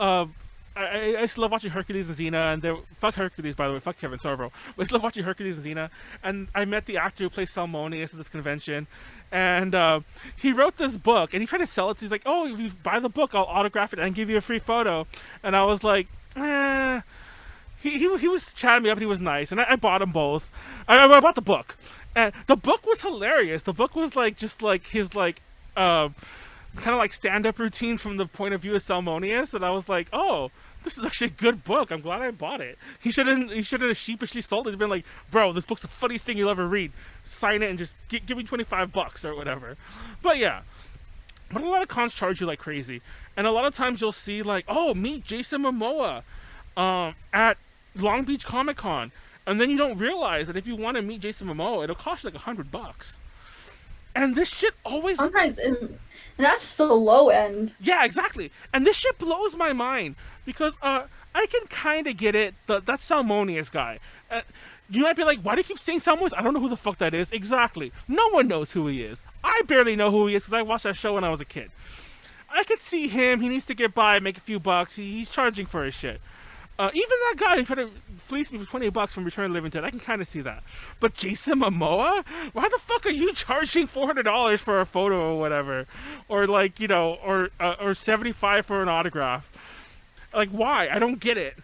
I used to love watching Hercules and Xena, and fuck Hercules, by the way, fuck Kevin Sorbo. But I used to love watching Hercules and Xena, and I met the actor who plays Salmonius at this convention, and he wrote this book, and he tried to sell it. So he's like, "Oh, if you buy the book, I'll autograph it and give you a free photo." And I was like, "Eh." He was chatting me up, and he was nice, and I bought them both. I bought the book, and the book was hilarious. The book was like just like his like kind of like stand-up routine from the point of view of Salmonius, and I was like, "Oh, this is actually a good book. I'm glad I bought it." He shouldn't have sheepishly sold it. He's been like, "Bro, this book's the funniest thing you'll ever read. Sign it and just give me $25 or whatever." But yeah, but a lot of cons charge you like crazy, and a lot of times you'll see like, "Oh, meet Jason Momoa at Long Beach Comic Con," and then you don't realize that if you want to meet Jason Momoa, it'll cost you like $100. And this shit always... Sometimes, and that's just the low end. Yeah, exactly. And this shit blows my mind because I can kind of get it. That's Salmonius guy. You might be like, "Why do you keep saying Salmonius? I don't know who the fuck that is." Exactly. No one knows who he is. I barely know who he is because I watched that show when I was a kid. I could see him. He needs to get by, make a few bucks. He's charging for his shit. Even that guy who tried to fleece me for $20 from Return of the Living Dead, I can kind of see that. But Jason Momoa? Why the fuck are you charging $400 for a photo or whatever? Or like, you know, or $75 for an autograph? Like, why? I don't get it.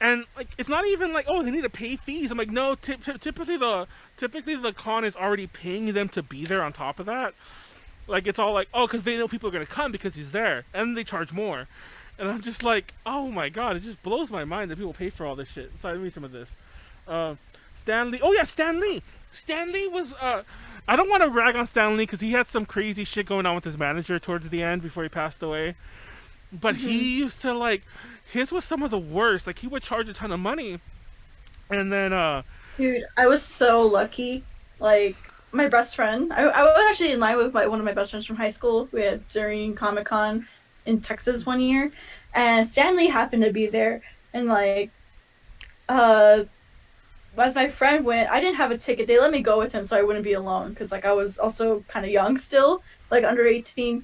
And like, it's not even like, "Oh, they need to pay fees." I'm like, no. Typically the con is already paying them to be there. On top of that, like, it's all like, "Oh, because they know people are gonna come because he's there," and they charge more. And I'm just like, oh my god, it just blows my mind that people pay for all this shit. Sorry, let me read some of this. Stan Lee. Oh yeah, Stan Lee. Stan Lee was, I don't want to rag on Stan Lee because he had some crazy shit going on with his manager towards the end before he passed away. But he used to, like, his was some of the worst. Like, he would charge a ton of money. And then, Dude, I was so lucky. Like, my best friend, I was actually in line with one of my best friends from high school. We had during Comic-Con in Texas one year, and Stanley happened to be there, and like as my friend went, I didn't have a ticket. They let me go with him so I wouldn't be alone, because like I was also kind of young still, like under 18,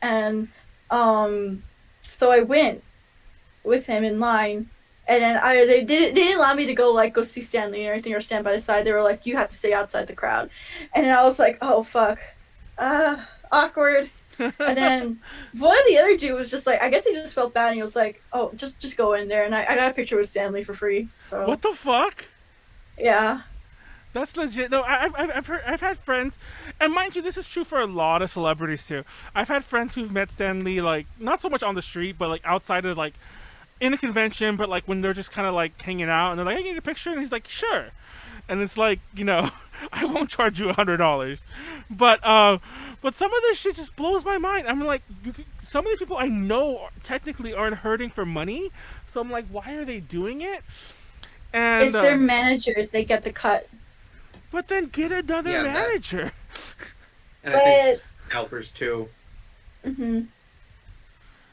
and so I went with him in line, and then they didn't allow me to go see Stanley or anything or stand by the side. They were like, "You have to stay outside the crowd," and then I was like, "Oh fuck, awkward." And then one of the other dude was just like, I guess he just felt bad, and he was like, "Oh, just go in there." And I got a picture with Stanley for free. So what the fuck? Yeah, that's legit. No, I've had friends, and mind you, this is true for a lot of celebrities too. I've had friends who've met Stan Lee, like, not so much on the street, but like outside of, like, in a convention, but like when they're just kind of like hanging out, and they're like, "Hey, you need a picture?" And he's like, "Sure." And it's like, you know, I won't charge you $100, but some of this shit just blows my mind. I'm like, some of these people I know technically aren't hurting for money, so I'm like, why are they doing it? And it's their managers; they get the cut. But then get another manager. And I think scalpers too.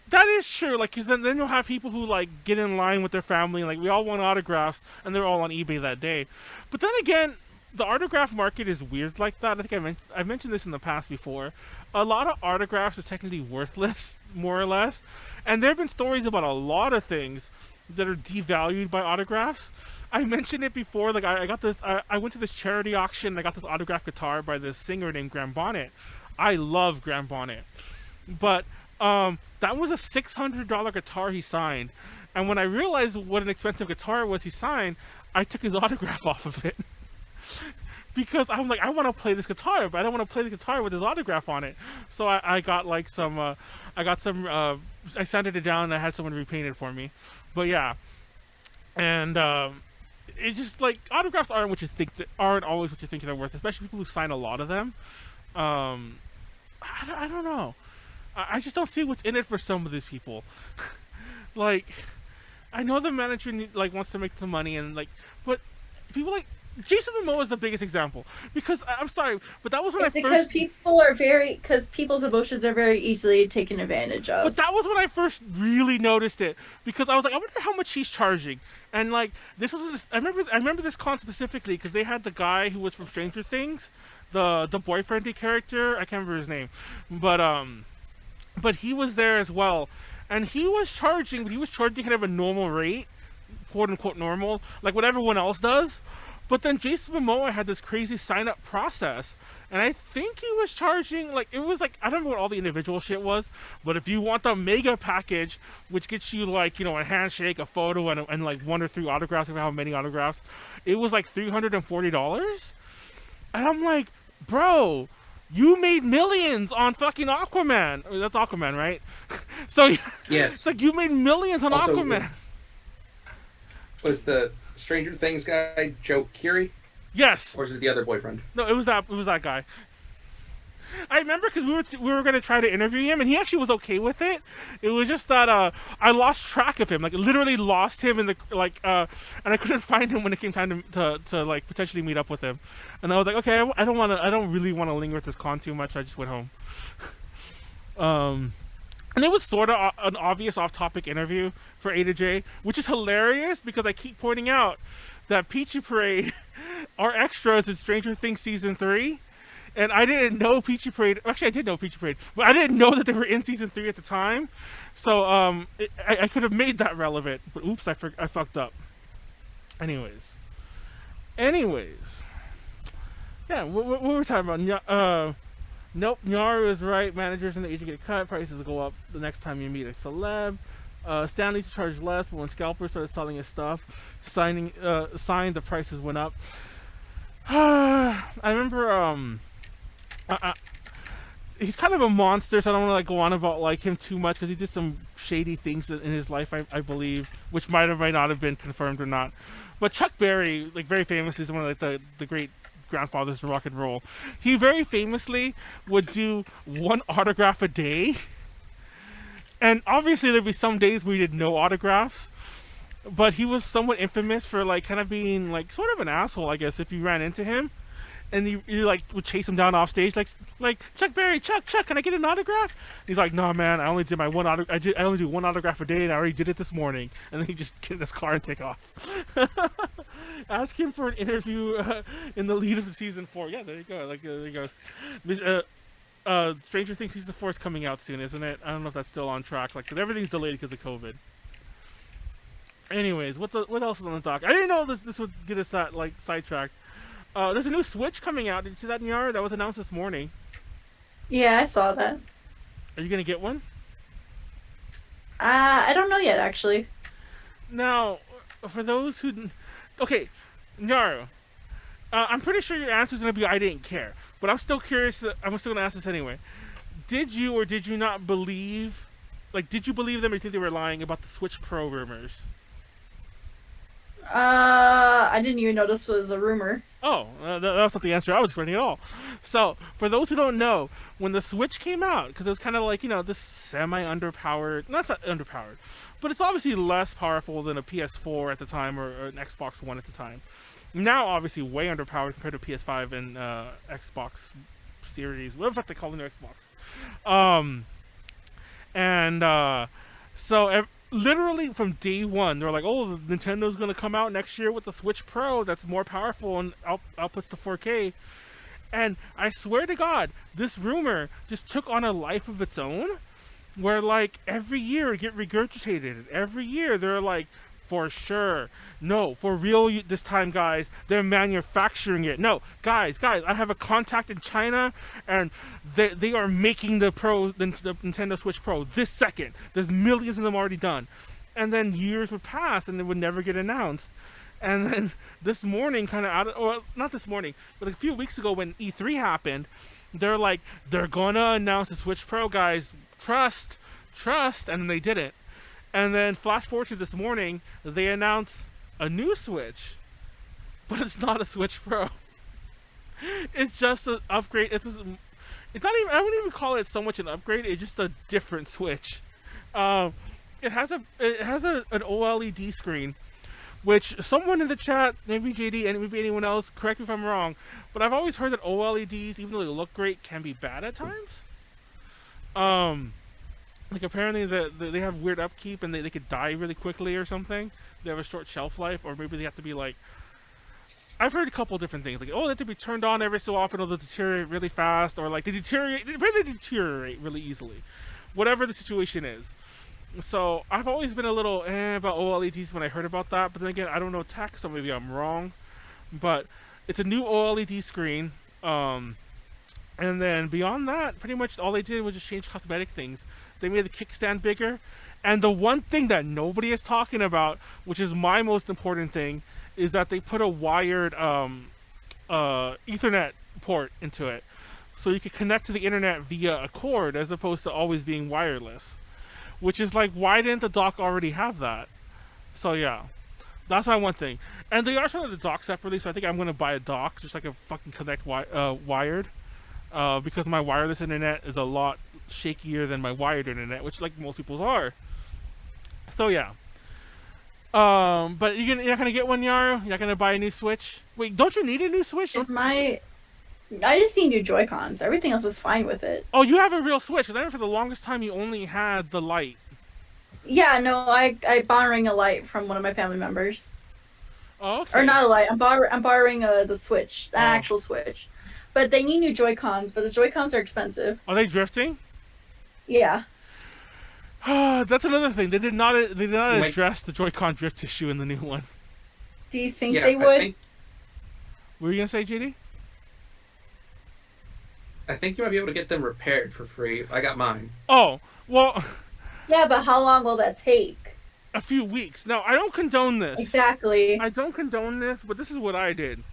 That is true. Like, 'cause then you'll have people who like get in line with their family, and like, we all want autographs, and they're all on eBay that day. But then again, the autograph market is weird like that. I think I've mentioned this in the past before. A lot of autographs are technically worthless, more or less, and there have been stories about a lot of things that are devalued by autographs. I mentioned it before. Like, I got this. I went to this charity auction, and I got this autographed guitar by this singer named Graham Bonnet. I love Graham Bonnet, but that was a $600 guitar he signed, and when I realized what an expensive guitar it was he signed, I took his autograph off of it. Because I'm like, I want to play this guitar, but I don't want to play the guitar with his autograph on it. So I got like some, I sanded it down, and I had someone repaint it for me. But yeah, and it just, like, autographs aren't always what you think they're worth, especially people who sign a lot of them. I don't know. I just don't see what's in it for some of these people. Like, I know the manager like wants to make some money and like, but people like Jason Momoa is the biggest example because I'm sorry, but that was when because people's emotions are very easily taken advantage of. But that was when I first really noticed it because I was like, I wonder how much he's charging. And like this was, I remember this con specifically because they had the guy who was from Stranger Things, the boyfriendy character. I can't remember his name, but he was there as well, and he was charging kind of a normal rate, quote unquote normal, like what everyone else does. But then Jason Momoa had this crazy sign-up process, and I think he was charging, like, it was like, I don't know what all the individual shit was, but if you want the mega package, which gets you, like, you know, a handshake, a photo, and like 1 or 3 autographs, if you have many autographs, it was like $340. And I'm like, bro, you made millions on fucking Aquaman. I mean, that's Aquaman, right? So, yes. It's like you made millions on also, Aquaman. Was the Stranger Things guy Joe Keery? Yes. Or is it the other boyfriend? No, it was that guy. I remember because we were gonna try to interview him, and he actually was okay with it. It was just that I lost track of him, like literally lost him in the and I couldn't find him when it came time to like potentially meet up with him. And I was like, okay, I don't really want to linger at this con too much. I just went home. And it was sort of an obvious off-topic interview for A to J, which is hilarious because I keep pointing out that Pichi Parade are extras in Stranger Things Season 3. And I didn't know Pichi Parade. Actually, I did know Pichi Parade, but I didn't know that they were in Season 3 at the time. So I could have made that relevant. But oops, I fucked up. Anyways. Yeah, what were we talking about? Nope, Nyaru is right. Managers in the agent get cut. Prices go up the next time you meet a celeb. Stan needs to charge less, but when scalpers started selling his stuff, signed the prices went up. I remember he's kind of a monster, so I don't want to like go on about like him too much because he did some shady things in his life, I believe, which might not have been confirmed or not. But Chuck Berry, like very famous, is one of like the great grandfathers of rock and roll. He very famously would do 1 autograph a day, and obviously there'd be some days where he did no autographs, but he was somewhat infamous for like kind of being like sort of an asshole, I guess, if you ran into him. And you like would chase him down off stage, like Chuck Berry, Chuck, can I get an autograph? He's like, no man, I only did my I only do 1 autograph a day, and I already did it this morning. And then he just get in his car and take off. Ask him for an interview in the lead of the season 4. Yeah, there you go. Like there he goes. Stranger Things season 4 is coming out soon, isn't it? I don't know if that's still on track. Like, cause everything's delayed because of COVID. Anyways, what else is on the dock? I didn't know this would get us that like sidetracked. There's a new Switch coming out. Did you see that, Nyaru? That was announced this morning. Yeah, I saw that. Are you gonna get one? I don't know yet, actually. Now, for those who... Okay, Nyaru. I'm pretty sure your answer is gonna be I didn't care. But I'm still curious. I'm still gonna ask this anyway. Did you or did you not believe... Like, did you believe them or did you think they were lying about the Switch Pro rumors? I didn't even know this was a rumor. Oh, that's not the answer I was expecting at all. So, for those who don't know, when the Switch came out, because it was kind of like, you know, this semi-underpowered, no, it's not underpowered, but it's obviously less powerful than a PS4 at the time or an Xbox One at the time. Now, obviously, way underpowered compared to PS5 and Xbox Series, whatever the fuck they call the new Xbox. So, literally from day one, they're like, oh, Nintendo's going to come out next year with the Switch Pro that's more powerful and outputs to 4K. And I swear to God, this rumor just took on a life of its own, where like every year it get regurgitated. Every year they're like, for sure. No, for real this time, guys. They're manufacturing it. No, guys, I have a contact in China, and they are making the Nintendo Switch Pro this second. There's millions of them already done. And then years would pass, and it would never get announced. And then this morning, not this morning, but a few weeks ago when E3 happened, they're like, they're gonna announce the Switch Pro, guys. Trust, and then they didn't. And then flash forward to this morning, they announced a new Switch, but it's not a Switch Pro. It's just an upgrade. It's not even. I wouldn't even call it so much an upgrade. It's just a different Switch. it has an OLED screen, which someone in the chat, maybe JD and maybe anyone else, correct me if I'm wrong, but I've always heard that OLEDs, even though they look great, can be bad at times. Like apparently they have weird upkeep and they could die really quickly or something. They have a short shelf life, or maybe they have to be like, I've heard a couple different things, like, oh, they have to be turned on every so often or they'll deteriorate really fast, or like they really deteriorate really easily. Whatever the situation is. So I've always been a little about OLEDs when I heard about that, but then again, I don't know tech, so maybe I'm wrong. But it's a new OLED screen, and then beyond that, pretty much all they did was just change cosmetic things. They made the kickstand bigger, and the one thing that nobody is talking about, which is my most important thing, is that they put a wired Ethernet port into it, so you can connect to the internet via a cord as opposed to always being wireless. Which is like, why didn't the dock already have that? So yeah, that's my one thing. And they are selling the dock separately, so I think I'm gonna buy a dock just like a fucking connect wired, because my wireless internet is a lot shakier than my wired internet, which like most people's are. So yeah. But you're not gonna get one, Nyaru? You're not gonna buy a new Switch? Wait, don't you need a new Switch? I just need new Joy-Cons. Everything else is fine with it. Oh, you have a real Switch, because I remember for the longest time you only had the Lite. Yeah, no, I borrowing a Lite from one of my family members. Oh, okay. Or not a Lite. I'm borrowing the Switch, an actual Switch. But they need new Joy-Cons, but the Joy-Cons are expensive. Are they drifting? Yeah. That's another thing. They did not address the Joy-Con drift issue in the new one. Do you think they would? What were you gonna say, JD? I think you might be able to get them repaired for free. I got mine. Oh, well... Yeah, but how long will that take? A few weeks. Now, I don't condone this. Exactly. I don't condone this, but this is what I did.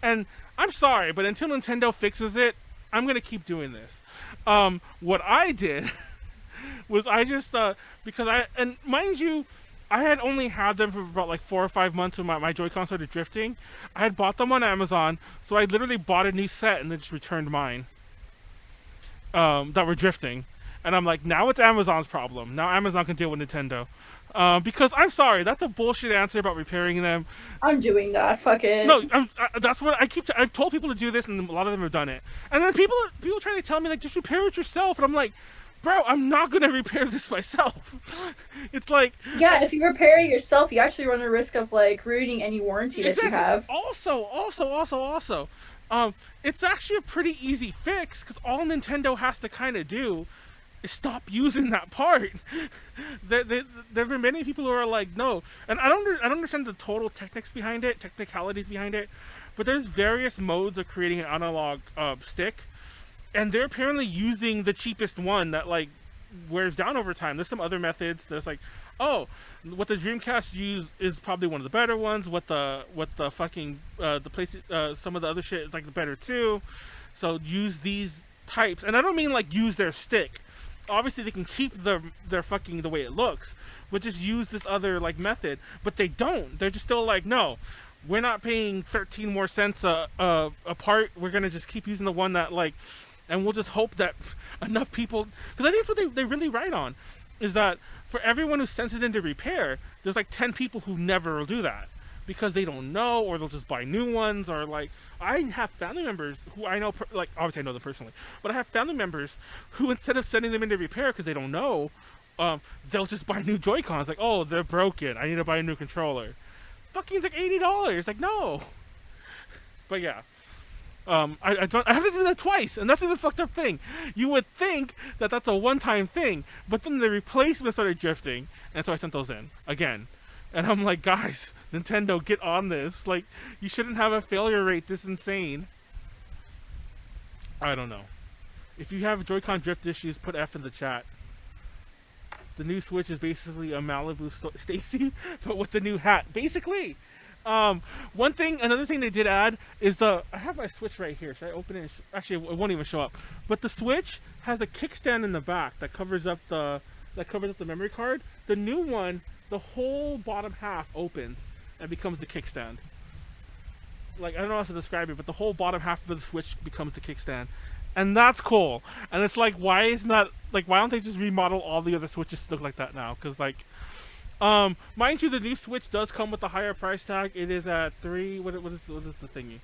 And I'm sorry, but until Nintendo fixes it, I'm going to keep doing this. What I did was I just, and mind you, I had only had them for about like 4 or 5 months when my Joy-Con started drifting. I had bought them on Amazon, so I literally bought a new set and then just returned mine. That were drifting. And I'm like, now it's Amazon's problem. Now Amazon can deal with Nintendo. Because I'm sorry, that's a bullshit answer about repairing them. I'm doing that. Fuck it. No, that's what I've told people to do this, and a lot of them have done it. And then people trying to tell me like, just repair it yourself, and I'm like, bro, I'm not gonna repair this myself. It's like, yeah, if you repair it yourself, you actually run the risk of like ruining any warranty that you have. Also, it's actually a pretty easy fix because all Nintendo has to kind of do is stop using that part. There have been many people who are like, no, and I don't understand the total technicalities behind it, but there's various modes of creating an analog stick, and they're apparently using the cheapest one that like wears down over time. There's some other methods. There's like, oh, what the Dreamcast used is probably one of the better ones. What the fucking the place some of the other shit is like the better too. So use these types, and I don't mean like use their stick. Obviously they can keep their fucking the way it looks, but just use this other like method. But they don't. They're just still like, no, we're not paying 13 more cents a part. We're gonna just keep using the one that like, and we'll just hope that enough people, because I think that's what they really write on, is that for everyone who sends it into repair, there's like 10 people who never will do that because they don't know, or they'll just buy new ones, or like, I have family members who I know, like obviously I know them personally, but I have family members who instead of sending them into repair because they don't know, they'll just buy new Joy-Cons. Like, oh, they're broken, I need to buy a new controller. Fucking like $80. Like, no. But yeah. I have to do that twice, and that's the fucked up thing. You would think that that's a one-time thing, but then the replacement started drifting, and so I sent those in again. And I'm like, guys, Nintendo, get on this. Like, you shouldn't have a failure rate this insane. I don't know. If you have Joy-Con drift issues, put F in the chat. The new Switch is basically a Malibu Stacy, but with the new hat. Basically. Another thing they did add is I have my Switch right here. Should I open it? Actually, it won't even show up. But the Switch has a kickstand in the back that covers up the memory card. The new one, the whole bottom half opens and becomes the kickstand. Like, I don't know how to describe it, but the whole bottom half of the Switch becomes the kickstand. And that's cool. And it's like, why isn't that like, why don't they just remodel all the other Switches to look like that now? Because, like, mind you, the new Switch does come with a higher price tag. It is at what is the thingy?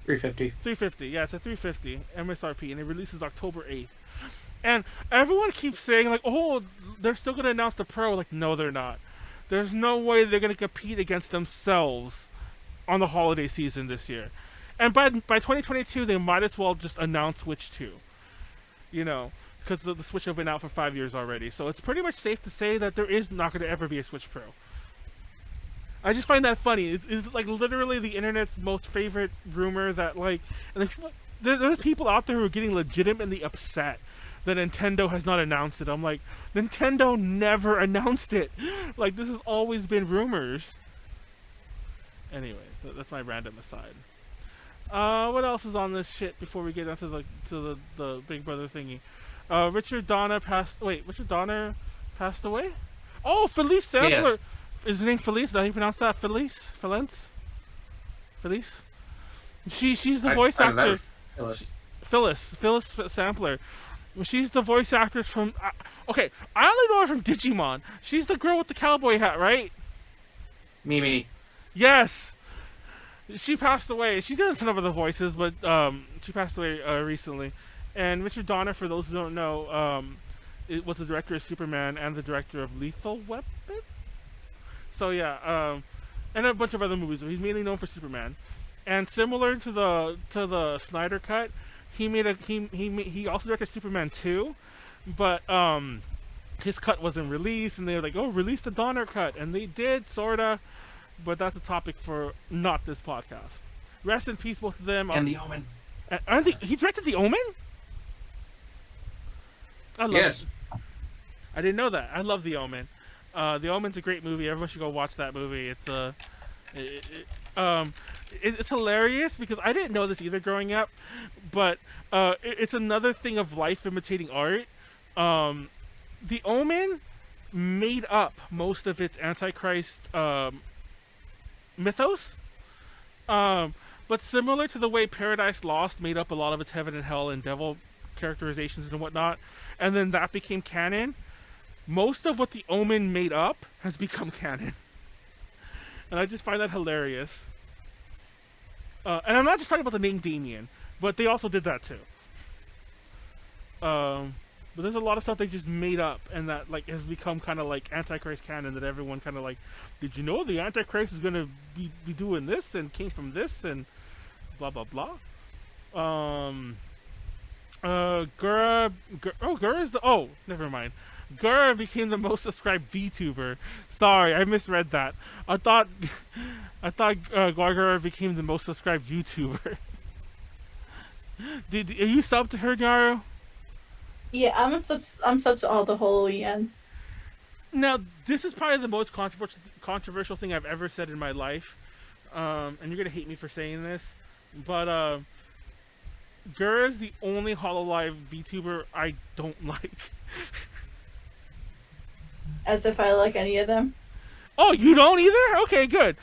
350. 350. Yeah, it's at 350 MSRP, and it releases October 8th. And everyone keeps saying, like, oh, they're still gonna announce the Pro. Like, no, they're not. There's no way they're gonna compete against themselves on the holiday season this year. And by 2022, they might as well just announce Switch 2. You know, because the Switch has been out for 5 years already. So it's pretty much safe to say that there is not going to ever be a Switch Pro. I just find that funny. It's like literally the internet's most favorite rumor that, like, and there's people out there who are getting legitimately upset that Nintendo has not announced it. I'm like, Nintendo never announced it. Like, this has always been rumors. Anyways, that's my random aside. What else is on this shit before we get onto the Big Brother thingy? Richard Donner passed away? Oh, Felice Sampler! Yes. Is her name Felice? Did I pronounce that? Felice? She's the voice actor. Phyllis Sampler. She's the voice actress from... okay, I only know her from Digimon. She's the girl with the cowboy hat, right? Mimi. Yes! She passed away. She did a ton of other voices, but she passed away recently. And Richard Donner, for those who don't know, it was the director of Superman and the director of Lethal Weapon. So yeah, and a bunch of other movies. He's mainly known for Superman. And similar to the Snyder cut, he also directed Superman 2, but his cut wasn't released, and they were like, oh, release the Donner cut, and they did, sorta. But that's a topic for not this podcast. Rest in peace, both of them. And The Omen. He directed The Omen? I love it. I didn't know that. I love The Omen. The Omen's a great movie. Everyone should go watch that movie. It's hilarious because I didn't know this either growing up, but it's another thing of life imitating art. The Omen made up most of its Antichrist mythos, but similar to the way Paradise Lost made up a lot of its heaven and hell and devil characterizations and whatnot, and then that became canon, most of what the Omen made up has become canon. And I just find that hilarious. And I'm not just talking about the name Damien, but they also did that too. But there's a lot of stuff they just made up and that like has become kind of like Antichrist canon that everyone kind of like, did you know the Antichrist is gonna be doing this and came from this and blah blah blah. Never mind. Gura became the most subscribed VTuber. Sorry, I misread that. I thought Gura became the most subscribed YouTuber. Are you subbed to her, Nyaru? Yeah, I'm sub to all the whole yen. Now, this is probably the most controversial thing I've ever said in my life. And you're gonna hate me for saying this, but Gura is the only HoloLive VTuber I don't like. As if I like any of them. Oh, you don't either? Okay, good.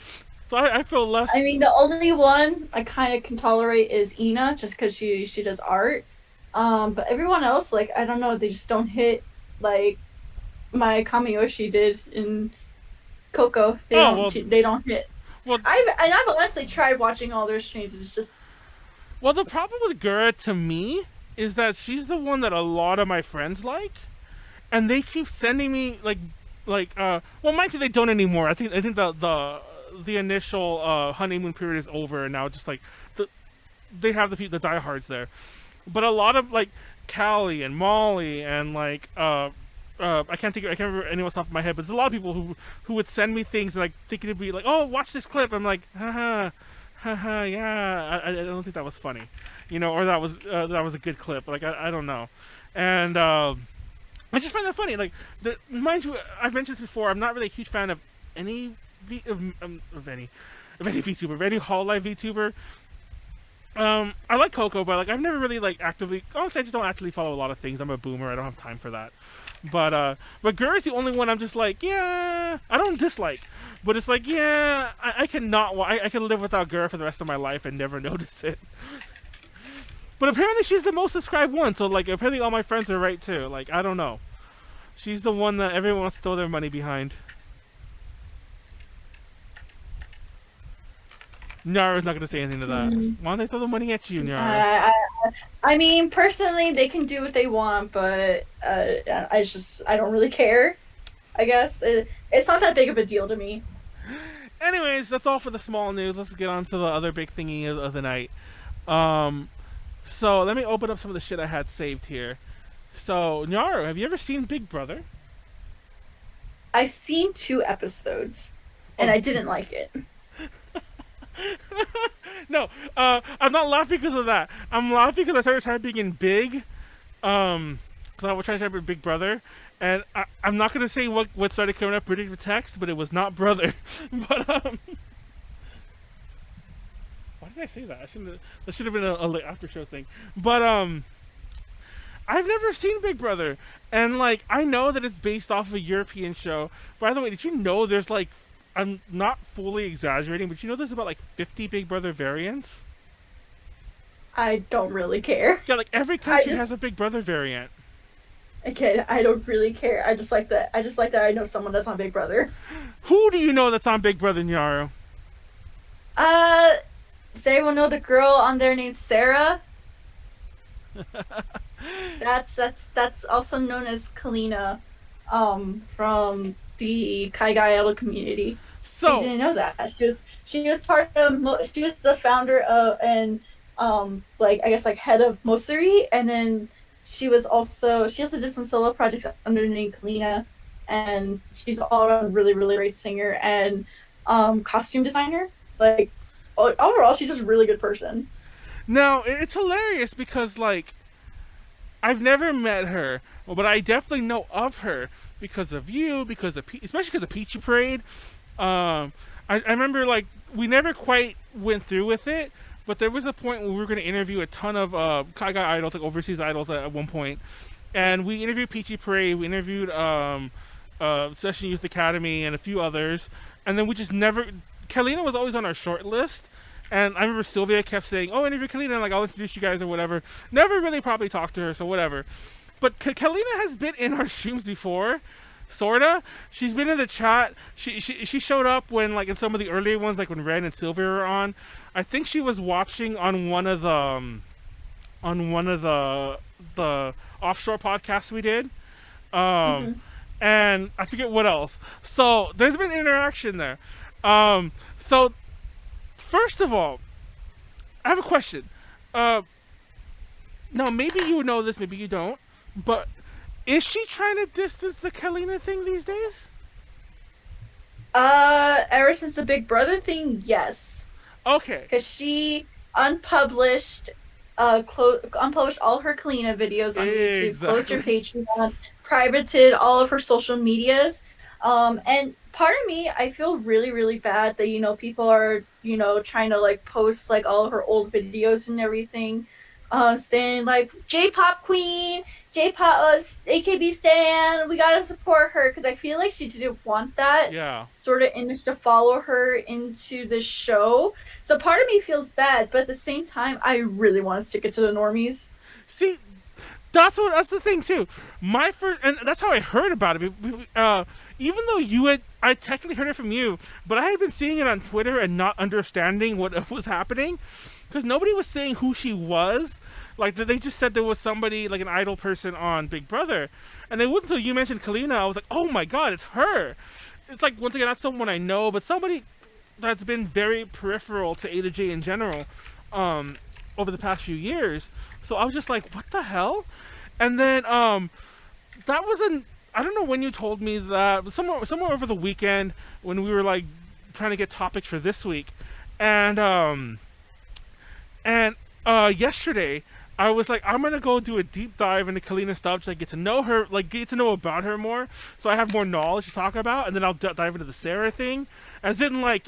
So I feel less... I mean, the only one I kind of can tolerate is Ina, just because she does art. But everyone else, like, I don't know, they just don't hit, like, my Kamiyoshi did in Coco. They don't hit. Well, I've honestly tried watching all their streams, it's just... Well, the problem with Gura, to me, is that she's the one that a lot of my friends like. And they keep sending me well, mind you, they don't anymore. I think the initial honeymoon period is over, and now just like they have the diehards there. But a lot of like Callie and Molly and like I can't remember anyone off the top of my head, but there's a lot of people who would send me things and like thinking it'd be like, oh, watch this clip. I'm like, haha, yeah. I don't think that was funny, or that was a good clip. Like I don't know, and. I just find that funny. Like, mind you, I've mentioned this before. I'm not really a huge fan of any VTuber, of any HoloLive VTuber. I like Coco, but like I've never really like actively. Honestly, I just don't actively follow a lot of things. I'm a boomer. I don't have time for that. But Gura's the only one I'm just like, yeah. I don't dislike, but it's like, yeah. I cannot. I can live without Gura for the rest of my life and never notice it. But apparently she's the most subscribed one, so like apparently all my friends are right too. Like I don't know. She's the one that everyone wants to throw their money behind. Nyaru's not going to say anything to that. Why don't they throw the money at you, Nyaru? I mean, personally, they can do what they want, but I don't really care. I guess it's not that big of a deal to me. Anyways, that's all for the small news. Let's get on to the other big thingy of the night. So let me open up some of the shit I had saved here. So, Nyaru, have you ever seen Big Brother? I've seen 2 episodes, and I didn't like it. No, I'm not laughing because of that. I'm laughing because I started typing in big, because I was trying to type in Big Brother, and I'm not gonna say what started coming up reading the text, but it was not brother. But why did I say that? That should have been a late after show thing. But I've never seen Big Brother, and like I know that it's based off of a European show. By the way, did you know there's like, I'm not fully exaggerating, but you know there's about like 50 Big Brother variants? I don't really care. Yeah, like every country has a Big Brother variant. Okay, I don't really care. I just like that I know someone that's on Big Brother. Who do you know that's on Big Brother, Nyaru? Does anyone know the girl on there named Sarah? That's also known as Callina, from the Kaigai Idol community. So I didn't know that. She was part of she was the founder of and like I guess like head of Mosuri, and then she also did some solo projects under the name Callina, and she's all around really really great singer and costume designer. Like overall, she's just a really good person. now it's hilarious because like I've never met her, but I definitely know of her because of you, because of especially because of Pichi Parade. I remember like we never quite went through with it, but there was a point where we were going to interview a ton of Kaigai idols, like overseas idols at one point, and we interviewed Pichi Parade, we interviewed Session Youth Academy and a few others, and then we just never. Callina was always on our short list. And I remember Sylvia kept saying, "Oh, interview Callina, like I'll introduce you guys or whatever." Never really probably talked to her, so whatever. But Callina has been in our streams before, sorta. She's been in the chat. She showed up when like in some of the earlier ones, like when Ren and Sylvia were on. I think she was watching on one of the offshore podcasts we did. And I forget what else. So there's been interaction there. So. First of all, I have a question. Now, maybe you know this, maybe you don't, but is she trying to distance the Callina thing these days? Ever since the Big Brother thing, yes. Okay. Because she unpublished all her Callina videos on YouTube, closed her Patreon, privated all of her social medias, and part of me, I feel really, really bad that, people are, trying to, like, post, like, all of her old videos and everything, saying, like, J-pop queen, J-pop, AKB stan, we gotta support her, because I feel like she didn't want that sort of image to follow her into the show. So part of me feels bad, but at the same time, I really want to stick it to the normies. See, that's the thing, too. My first, and that's how I heard about it. Even though I technically heard it from you, but I had been seeing it on Twitter and not understanding what was happening, because nobody was saying who she was. Like, they just said there was somebody, like an idol person on Big Brother, and it wasn't until you mentioned Callina, I was like, oh my god, it's her. It's like, once again, not someone I know, but somebody that's been very peripheral to A to J in general, over the past few years. So I was just like, what the hell? And then, that was I don't know when you told me that, but somewhere over the weekend when we were like trying to get topics for this week, and yesterday I was like, I'm gonna go do a deep dive into Callina stuff, just like get to know her, like get to know about her more, so I have more knowledge to talk about, and then I'll dive into the Sarah thing, as in like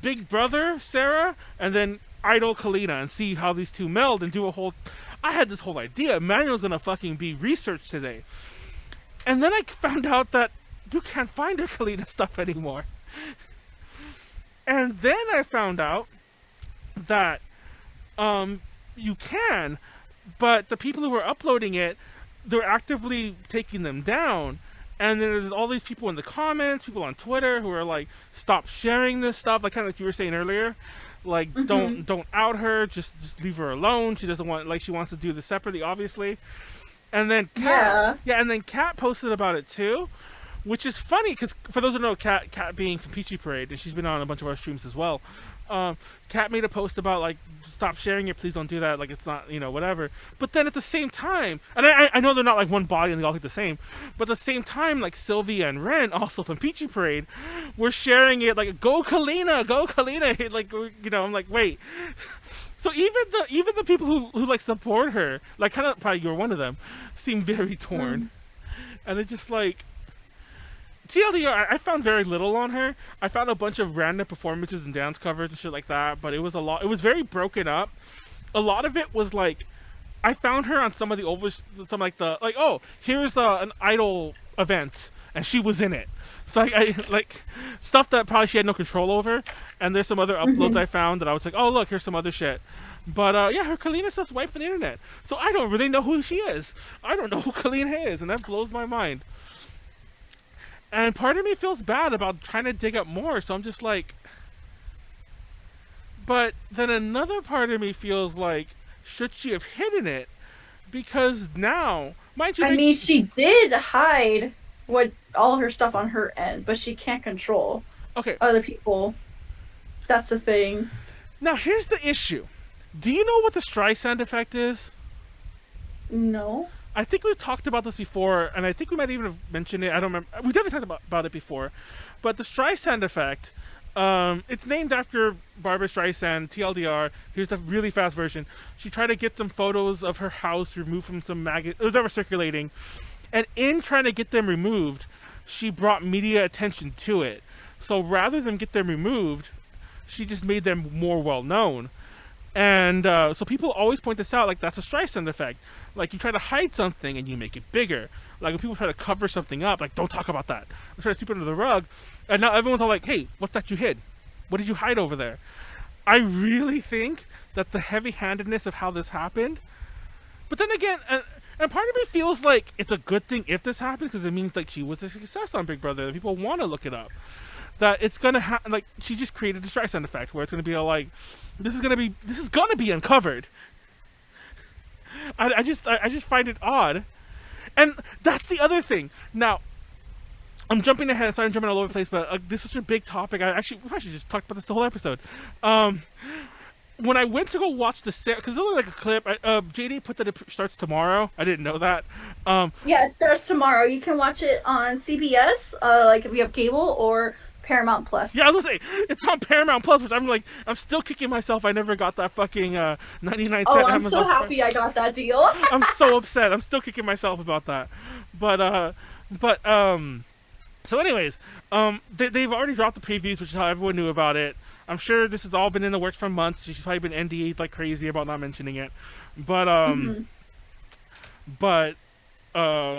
Big Brother Sarah, and then Idol Callina, and see how these two meld and do a whole. I had this whole idea. Manuel's gonna fucking be researched today. And then I found out that you can't find her Callina stuff anymore. And then I found out that you can, But the people who were uploading it, they're actively taking them down. And then there's all these people in the comments, people on Twitter who are like, stop sharing this stuff, like kind of like you were saying earlier. Like, don't out her, just leave her alone. She doesn't want, like, she wants to do this separately, obviously. And then Kat posted about it too, which is funny because for those who know Kat being from Pichi Parade, and she's been on a bunch of our streams as well. Kat made a post about like, stop sharing it, please don't do that, like it's not, whatever. But then at the same time, and I know they're not like one body and they all look the same, but at the same time, like Sylvia and Ren, also from Pichi Parade, were sharing it like, go Callina, like, I'm like, wait. So even the people who like support her, like kind of probably you're one of them, seem very torn. And it's just like, TLDR, I found very little on her. I found a bunch of random performances and dance covers and shit like that, but it was a lot. It was very broken up. A lot of it was like, I found her on some of the here's an idol event, and she was in it. So I like stuff that probably she had no control over. And there's some other uploads I found that I was like, oh look, here's some other shit. But her Callina stuff's wiped on the internet. So I don't really know who she is. I don't know who Callina is, and that blows my mind. And part of me feels bad about trying to dig up more, so I'm just like... But then another part of me feels like, should she have hidden it? Because now, mind you... she did hide all her stuff on her end, but she can't control other people. That's the thing. Now, here's the issue. Do you know what the Streisand effect is? No. I think we've talked about this before, and I think we might even have mentioned it. I don't remember. We definitely talked about it before. But the Streisand effect, it's named after Barbara Streisand, TLDR. Here's the really fast version. She tried to get some photos of her house removed from some magazine that were circulating. And in trying to get them removed, she brought media attention to it. So rather than get them removed, she just made them more well-known. And so people always point this out, like, that's a Streisand effect. Like, you try to hide something and you make it bigger. Like, when people try to cover something up, like, don't talk about that. They try to sweep it under the rug. And now everyone's all like, hey, what's that you hid? What did you hide over there? I really think that the heavy-handedness of how this happened... But then again, and part of me feels like it's a good thing if this happens, because it means, like, she was a success on Big Brother. And people want to look it up. That it's going to like, she just created the Streisand effect, where it's going to be all like, this is going to be uncovered. I just find it odd. And that's the other thing. Now, I'm jumping ahead. Sorry, I'm jumping all over the place, but this is such a big topic. We actually just talked about this the whole episode. When I went to go watch the set, because there's only like a clip, JD put that it starts tomorrow. I didn't know that. Yeah, it starts tomorrow. You can watch it on CBS, like if you have cable, or Paramount Plus. Yeah, I was gonna say, it's on Paramount Plus, which I'm still kicking myself I never got that fucking 99 cent I'm Amazon. so happy I got that deal. I'm so upset. I'm still kicking myself about that. So anyways, they've already dropped the previews, which is how everyone knew about it. I'm sure this has all been in the works for months. She's probably been NDA'd like crazy about not mentioning it. But what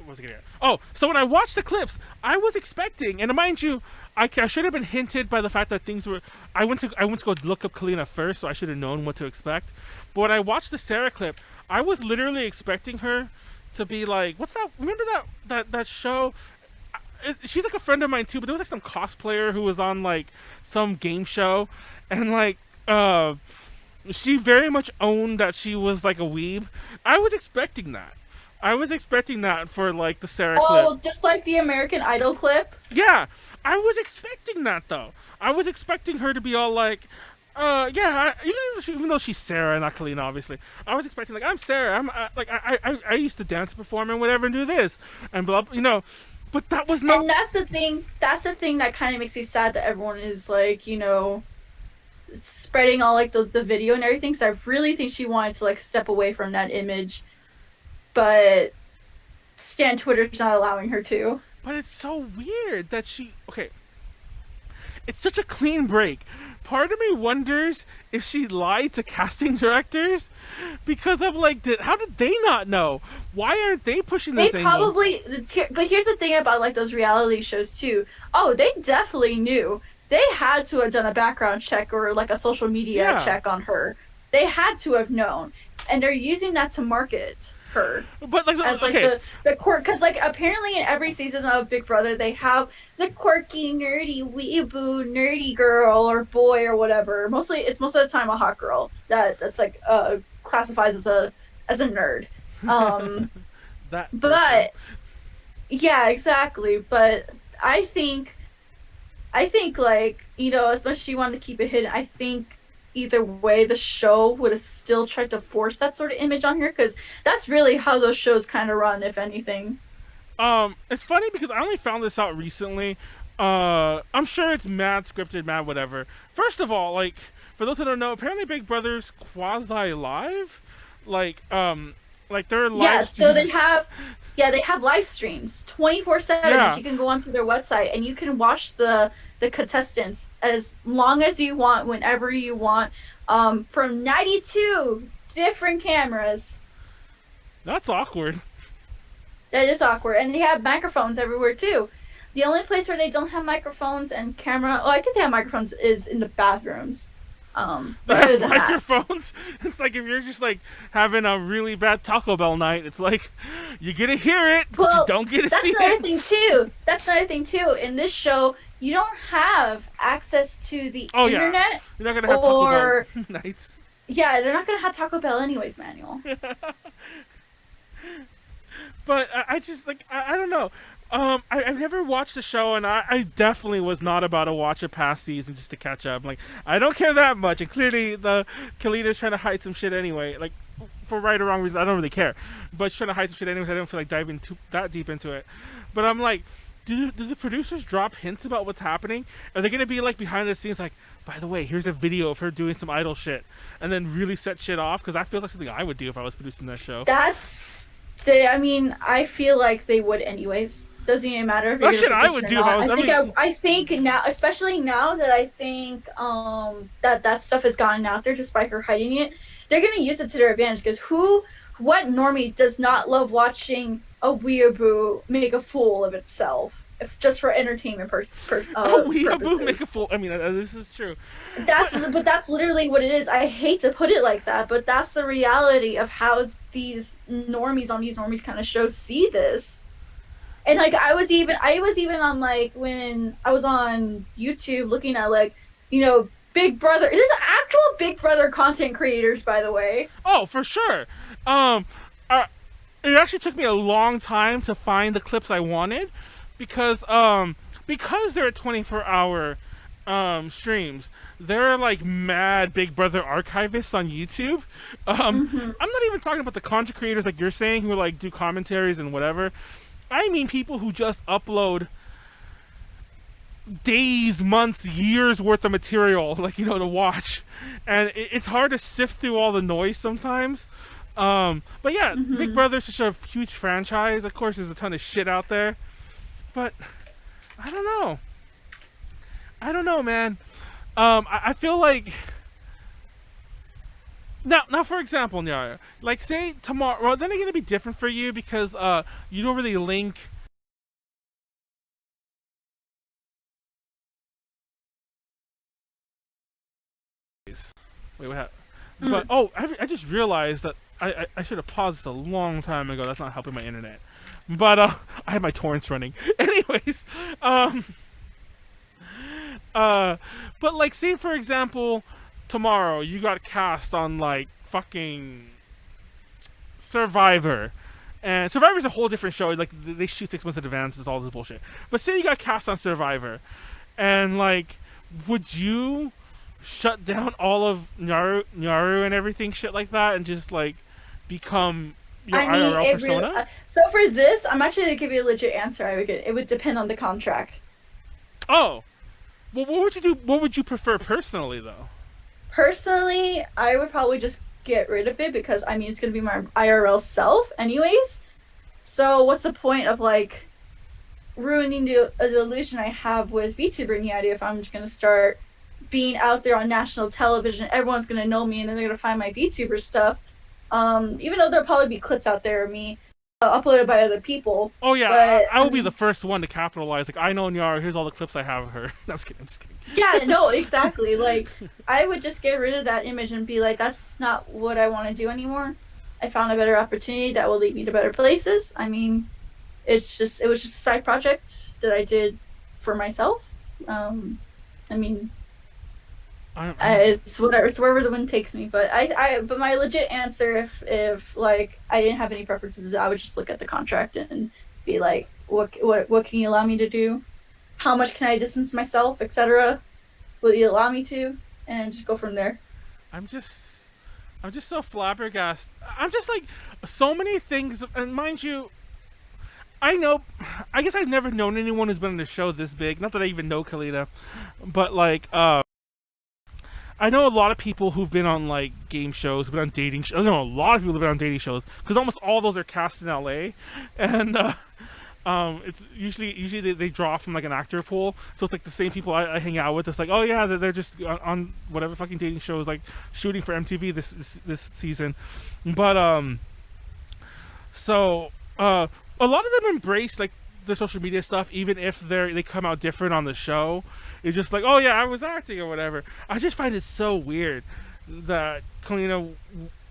was I gonna get? Oh, so when I watched the clips, I was expecting, and mind you, I should have been hinted by the fact that things were. I went to go look up Callina first, so I should have known what to expect. But when I watched the Sarah clip, I was literally expecting her to be like, what's that? Remember that show? She's like a friend of mine too, but there was like some cosplayer who was on like some game show, and like she very much owned that she was like a weeb. I was expecting that. For like the Sarah clip. Oh, just like the American Idol clip? Yeah, I was expecting that though. I was expecting her to be all like, even though she's Sarah, not Callina, obviously. I was expecting like, I'm Sarah. I used to dance, perform, and whatever, and do this, and blah, But that was not. And that's the thing. That's the thing that kind of makes me sad that everyone is like, spreading all like the video and everything. So I really think she wanted to like step away from that image, but Stan Twitter's not allowing her to. But it's so weird that it's such a clean break. Part of me wonders if she lied to casting directors because of like, how did they not know? Why aren't they pushing this angle? But here's the thing about like those reality shows too. Oh, they definitely knew. They had to have done a background check or like a social media check on her. They had to have known. and they're using that to market her But like, as like okay, the quirk, because like apparently in every season of Big Brother they have the quirky nerdy weeaboo nerdy girl or boy or whatever. Mostly it's most of the time a hot girl that's like classifies as a nerd. that. But yeah, exactly. But I think like, you know, as much as she wanted to keep it hidden, I think either way the show would have still tried to force that sort of image on her, because that's really how those shows kind of run, if anything. It's funny because I only found this out recently. I'm sure it's mad scripted, mad whatever. First of all, like, for those who don't know, apparently Big Brother's quasi live, like they're live. Yeah, so they have live streams 24/7. Yeah. You can go onto their website and you can watch the contestants as long as you want, whenever you want, from 92 different cameras. That's awkward. That is awkward. And they have microphones everywhere too. The only place where they don't have microphones and camera, I think they have microphones, is in the bathrooms. They But other have than that, microphones. It's like if you're just like having a really bad Taco Bell night, it's like you get to hear it, but well, you don't get to that's see another it. thing too. That's another thing too. In this show, you don't have access to the Oh, yeah. internet. You're not gonna have Or- Taco Bell nights. Yeah, they're not gonna have Taco Bell anyways, Manuel. But I just like I don't know. I've never watched the show, and I definitely was not about to watch a past season just to catch up. Like, I don't care that much, and clearly the Callina's trying to hide some shit anyway. Like, for right or wrong reasons, I don't really care. But she's trying to hide some shit anyways. I don't feel like diving that deep into it. But I'm like, do the producers drop hints about what's happening? Are they gonna be like behind the scenes, like, by the way, here's a video of her doing some idol shit, and then really set shit off? Because that feels like something I would do if I was producing that show. I mean, I feel like they would anyways. Doesn't even matter. That's shit I would do if I was. I think now, especially now that I think that stuff has gotten out there just by her hiding it, they're gonna use it to their advantage. Because what normie does not love watching a weeaboo make a fool of itself, if just for entertainment purposes? Weeaboo make a fool. I mean, this is true. But that's literally what it is. I hate to put it like that, but that's the reality of how these normies on these normies kind of shows see this. And like I was even on, like, when I was on YouTube looking at, like, you know, Big Brother. There's actual Big Brother content creators, by the way. Oh, for sure. It actually took me a long time to find the clips I wanted, because they're at 24-hour streams. They're like mad Big Brother archivists on YouTube. I'm not even talking about the content creators like you're saying who like do commentaries and whatever. I mean people who just upload days, months, years worth of material, like, you know, to watch, and it's hard to sift through all the noise sometimes. But yeah, Big Brother's such a huge franchise. Of course, there's a ton of shit out there, but I don't know, man. I feel like now for example, Nyaru, like, say tomorrow. Well, then it's gonna be different for you because you don't really link. Wait, what happened? But I just realized that I should have paused this a long time ago. That's not helping my internet. But I had my torrents running. Anyways, but like, say for example, tomorrow you got cast on like fucking Survivor, and Survivor's a whole different show. Like, they shoot 6 months in advance. It's all this bullshit. But say you got cast on Survivor, and like, would you shut down all of Nyaru and everything, shit like that, and just like become your IRL persona? Really, so for this, I'm actually gonna give you a legit answer. It would depend on the contract. Oh, well, what would you do? What would you prefer personally, though? Personally, I would probably just get rid of it, because I mean it's gonna be my IRL self anyways. So what's the point of like ruining the illusion I have with VTuber Nyaru if I'm just gonna start being out there on national television? Everyone's gonna know me, and then they're gonna find my VTuber stuff. Even though there'll probably be clips out there of me uploaded by other people. Oh yeah, But I will be the first one to capitalize. Like, I know Nyaru. Here's all the clips I have of her. No, I'm just kidding. I'm just kidding. yeah, no, exactly. Like, I would just get rid of that image and be like, that's not what I want to do anymore. I found a better opportunity that will lead me to better places. I mean, it was just a side project that I did for myself. I mean, it's whatever. It's wherever the wind takes me. But but my legit answer, if like I didn't have any preferences, I would just look at the contract and be like, what can you allow me to do? How much can I distance myself, etc. Will you allow me to? And just go from there. I'm just so flabbergasted. I'm just like, so many things, and mind you, I guess I've never known anyone who's been on a show this big. Not that I even know Callina, but like, I know a lot of people who've been on like game shows, been on dating shows. I know a lot of people who've been on dating shows because almost all those are cast in LA, and it's usually they draw from like an actor pool, so it's like the same people I hang out with. It's like, oh yeah, they're just on whatever fucking dating shows, like shooting for MTV this season, but a lot of them embrace like the social media stuff, even if they come out different on the show. It's just like, oh yeah, I was acting or whatever. I just find it so weird that Callina,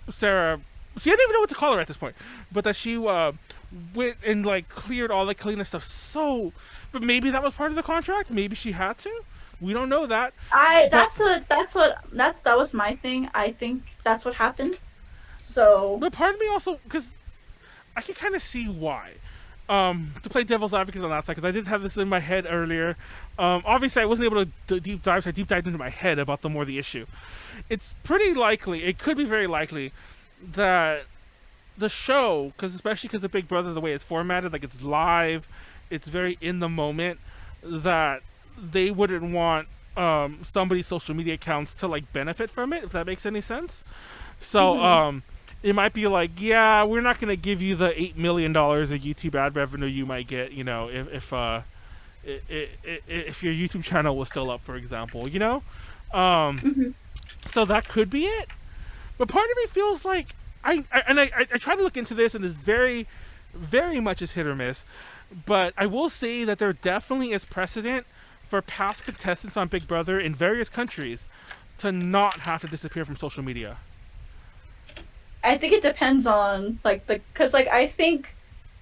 Sarah, see, I don't even know what to call her at this point, but that she went and like cleared all the Callina stuff. So, but maybe that was part of the contract. Maybe she had to. We don't know that. That was my thing. I think that's what happened. So, but part of me also, because I can kind of see why. To play devil's advocate on that side, because I did have this in my head earlier. Obviously, I wasn't able to deep dive, so I deep dived into my head about the issue. It's pretty likely, it could be very likely, that the show, especially because of Big Brother, the way it's formatted, like it's live, it's very in the moment, that they wouldn't want somebody's social media accounts to like benefit from it, if that makes any sense. So, it might be like, yeah, we're not going to give you the $8 million of YouTube ad revenue you might get, you know, if your YouTube channel was still up, for example, you know? So that could be it. But part of me feels like, I try to look into this, and it's very, very much is hit or miss. But I will say that there definitely is precedent for past contestants on Big Brother in various countries to not have to disappear from social media. I think it depends on because I think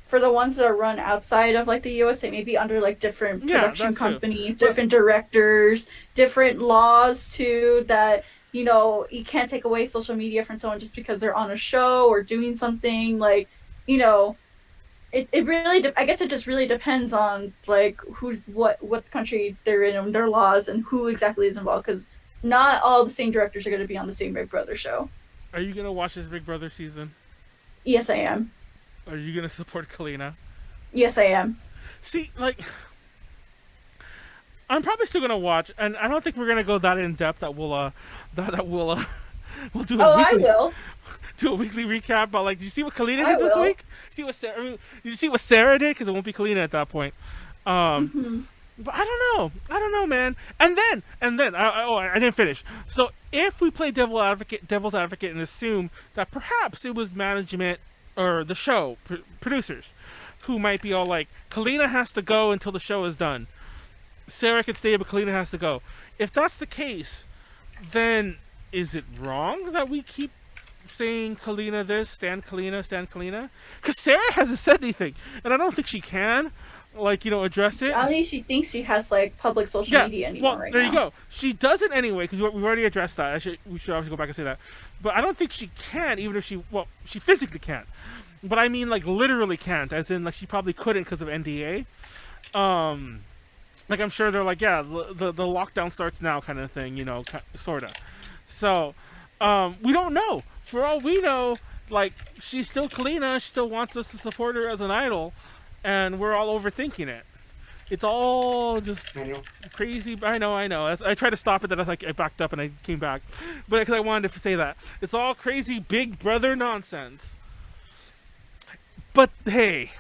for the ones that are run outside of like the USA, maybe under like different production companies, different directors, different laws too, that you know you can't take away social media from someone just because they're on a show or doing something, like, you know, it really I guess it just really depends on like who's what country they're in and their laws and who exactly is involved, because not all the same directors are going to be on the same Big Brother show. Are you going to watch this Big Brother season? Yes, I am. Are you going to support Callina? Yes, I am. See, like, I'm probably still going to watch, and I don't think we're going to go that in depth that we'll do I will. Do a weekly recap about, like, did you see what Callina did this week? Did you see what Sarah did? Because it won't be Callina at that point. But I don't know, man. And then, I didn't finish. So if we play devil's advocate, and assume that perhaps it was management or the show producers who might be all like, Callina has to go until the show is done. Sarah can stay, but Callina has to go. If that's the case, then is it wrong that we keep saying Callina this, stand Callina? Because Sarah hasn't said anything, and I don't think she can. Like, you know, address it. I don't think she thinks she has like public social media anymore right now. There you go. She doesn't anyway, because we've already addressed that. We should obviously go back and say that. But I don't think she can, even if she physically can't. But I mean, like, literally can't, as in, like, she probably couldn't because of NDA. Like, I'm sure they're like, yeah, the lockdown starts now, kind of thing, you know, sorta. So, we don't know. For all we know, like, she's still Callina. She still wants us to support her as an idol. And we're all overthinking it. It's all just crazy. I know. I tried to stop it, then I backed up and I came back. But because I wanted to say that. It's all crazy Big Brother nonsense. But hey,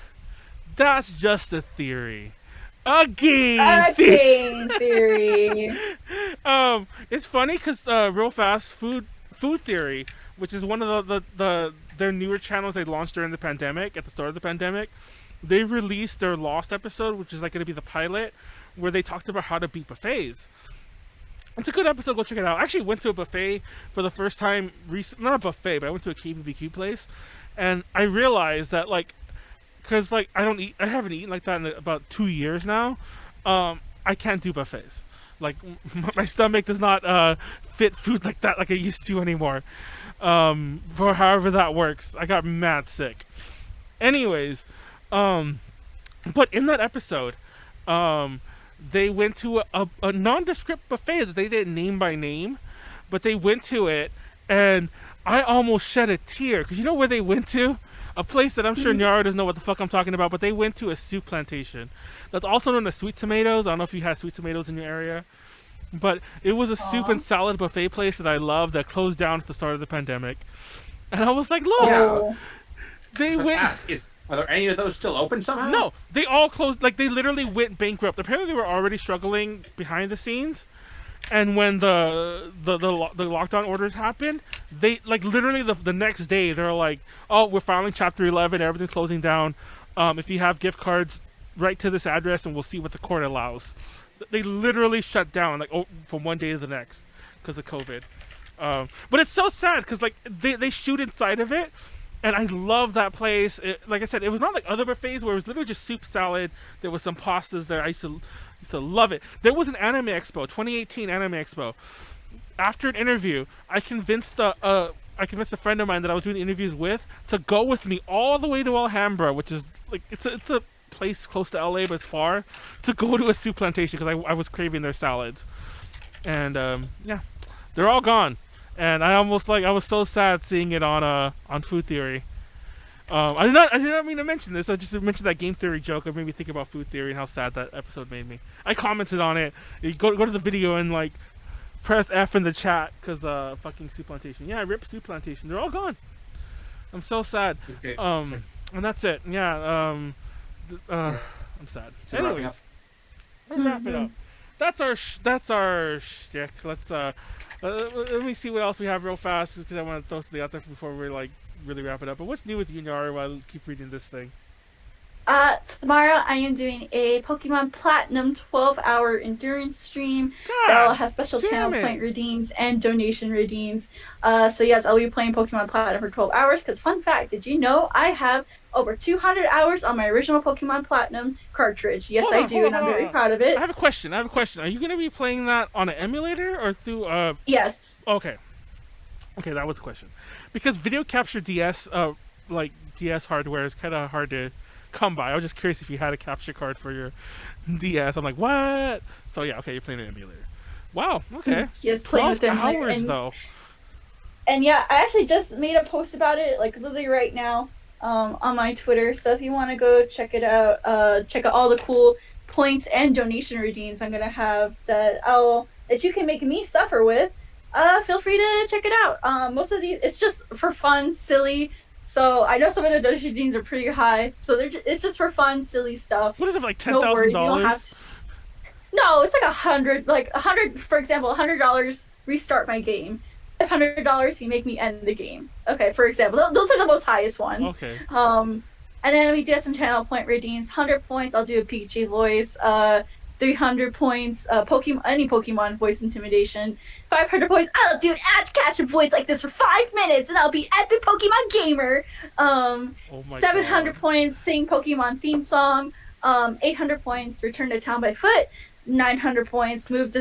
that's just a theory. A game theory. It's funny because real fast, food theory. which is one of their newer channels they launched during the pandemic, at the start of the pandemic. They released their Lost episode, which is like going to be the pilot, where they talked about how to beat buffets. It's a good episode. Go check it out. I actually went to a buffet for the first time not a buffet, but I went to a KBBQ place, and I realized that, like, because like I haven't eaten like that in about 2 years now. I can't do buffets. Like, my stomach does not fit food like that like I used to anymore. For however that works, I got mad sick. Anyways, but in that episode, they went to a nondescript buffet that they didn't name by name, but they went to it, and I almost shed a tear, because you know where they went to? A place that I'm sure Nyaru doesn't know what the fuck I'm talking about, but they went to a soup plantation. That's also known as Sweet Tomatoes. I don't know if you had Sweet Tomatoes in your area. But it was a soup and salad buffet place that I loved that closed down at the start of the pandemic. And I was like, look, they went... Are there any of those still open somehow? No, they all closed. Like, they literally went bankrupt. Apparently, they were already struggling behind the scenes. And when the lockdown orders happened, they, like, literally the next day, they're like, oh, we're filing Chapter 11, everything's closing down. If you have gift cards, write to this address and we'll see what the court allows. They literally shut down, like, from one day to the next because of COVID. But it's so sad because, like, they shoot inside of it. And I love that place. Like I said, it was not like other buffets where it was literally just soup, salad. There was some pastas there. I used to love it. There was an anime expo, 2018 anime expo. After an interview, I convinced a friend of mine that I was doing the interviews with to go with me all the way to Alhambra, which is like it's a place close to LA, but it's far, to go to a soup plantation because I was craving their salads. And yeah, they're all gone. And I was so sad seeing it on Food Theory. I did not mean to mention this. I just mentioned that game theory joke. It made me think about Food Theory and how sad that episode made me. I commented on it. You go to the video and like press F in the chat because fucking soup plantation. Yeah, I ripped soup plantation. They're all gone. I'm so sad. Okay. And that's it. Yeah. I'm sad. So Anyways, let's wrap it up. That's our shtick. Let's let me see what else we have real fast because I want to throw something out there before we like really wrap it up. But what's new with you, Nyaru, while I keep reading this thing? Tomorrow I am doing a Pokemon Platinum 12-hour endurance stream that will have special channel point redeems and donation redeems. So yes, I'll be playing Pokemon Platinum for 12 hours because fun fact, did you know I have over 200 hours on my original Pokemon Platinum cartridge? Yes, I do, and I'm very proud of it. I have a question. Are you going to be playing that on an emulator or through Yes. Okay, that was the question. Because video capture DS, like DS hardware is kind of hard to come by. I was just curious if you had a capture card for your DS. I'm like, what? So yeah, okay, you're playing an emulator. Wow, okay. Yes, playing with them. 12 hours though. And yeah, I actually just made a post about it, like literally right now, on my Twitter. So if you want to go check it out, check out all the cool points and donation redeems I'm gonna have that you can make me suffer with. Feel free to check it out. Most of these, it's just for fun, silly. So I know some of the donation redeems are pretty high. So it's just for fun, silly stuff. What is it, like $10,000? No worries, you don't have to. No, it's like $100. For example, $100 restart my game. $500 you make me end the game. Okay, for example, those are the most highest ones. Okay. And then we do some channel point redeems. 100 points, I'll do a Pichi voice. 300 points, any Pokemon voice intimidation. 500 points, I'll do an catch a voice like this for 5 minutes, and I'll be epic Pokemon gamer. 700 points, sing Pokemon theme song. 800 points, return to town by foot. 900 points, move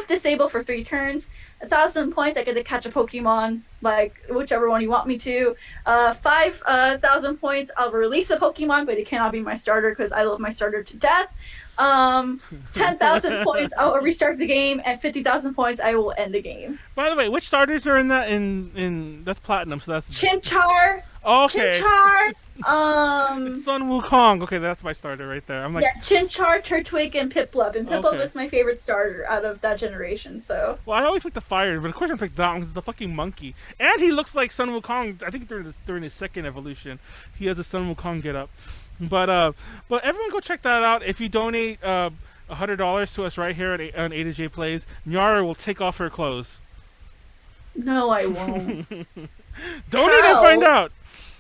disable for 3 turns. 1,000 points, I get to catch a Pokemon, like whichever one you want me to. 5,000 points, I'll release a Pokemon, but it cannot be my starter because I love my starter to death. 10,000 points, I will restart the game, and 50,000 points, I will end the game. By the way, which starters are in that? In that's platinum, so that's Chimchar. Okay. Chimchar. It's Sun Wukong. Okay, that's my starter right there. I'm like, yeah, Chimchar, Turtwig, and Piplup. And Piplup is my favorite starter out of that generation. So. Well, I always pick the fire, but of course I picked that one because it's the fucking monkey, and he looks like Sun Wukong. I think during his second evolution, he has a Sun Wukong get up. But everyone go check that out. If you donate $100 to us right here on A to J Plays, Nyaru will take off her clothes. No, I won't. Donate and find out.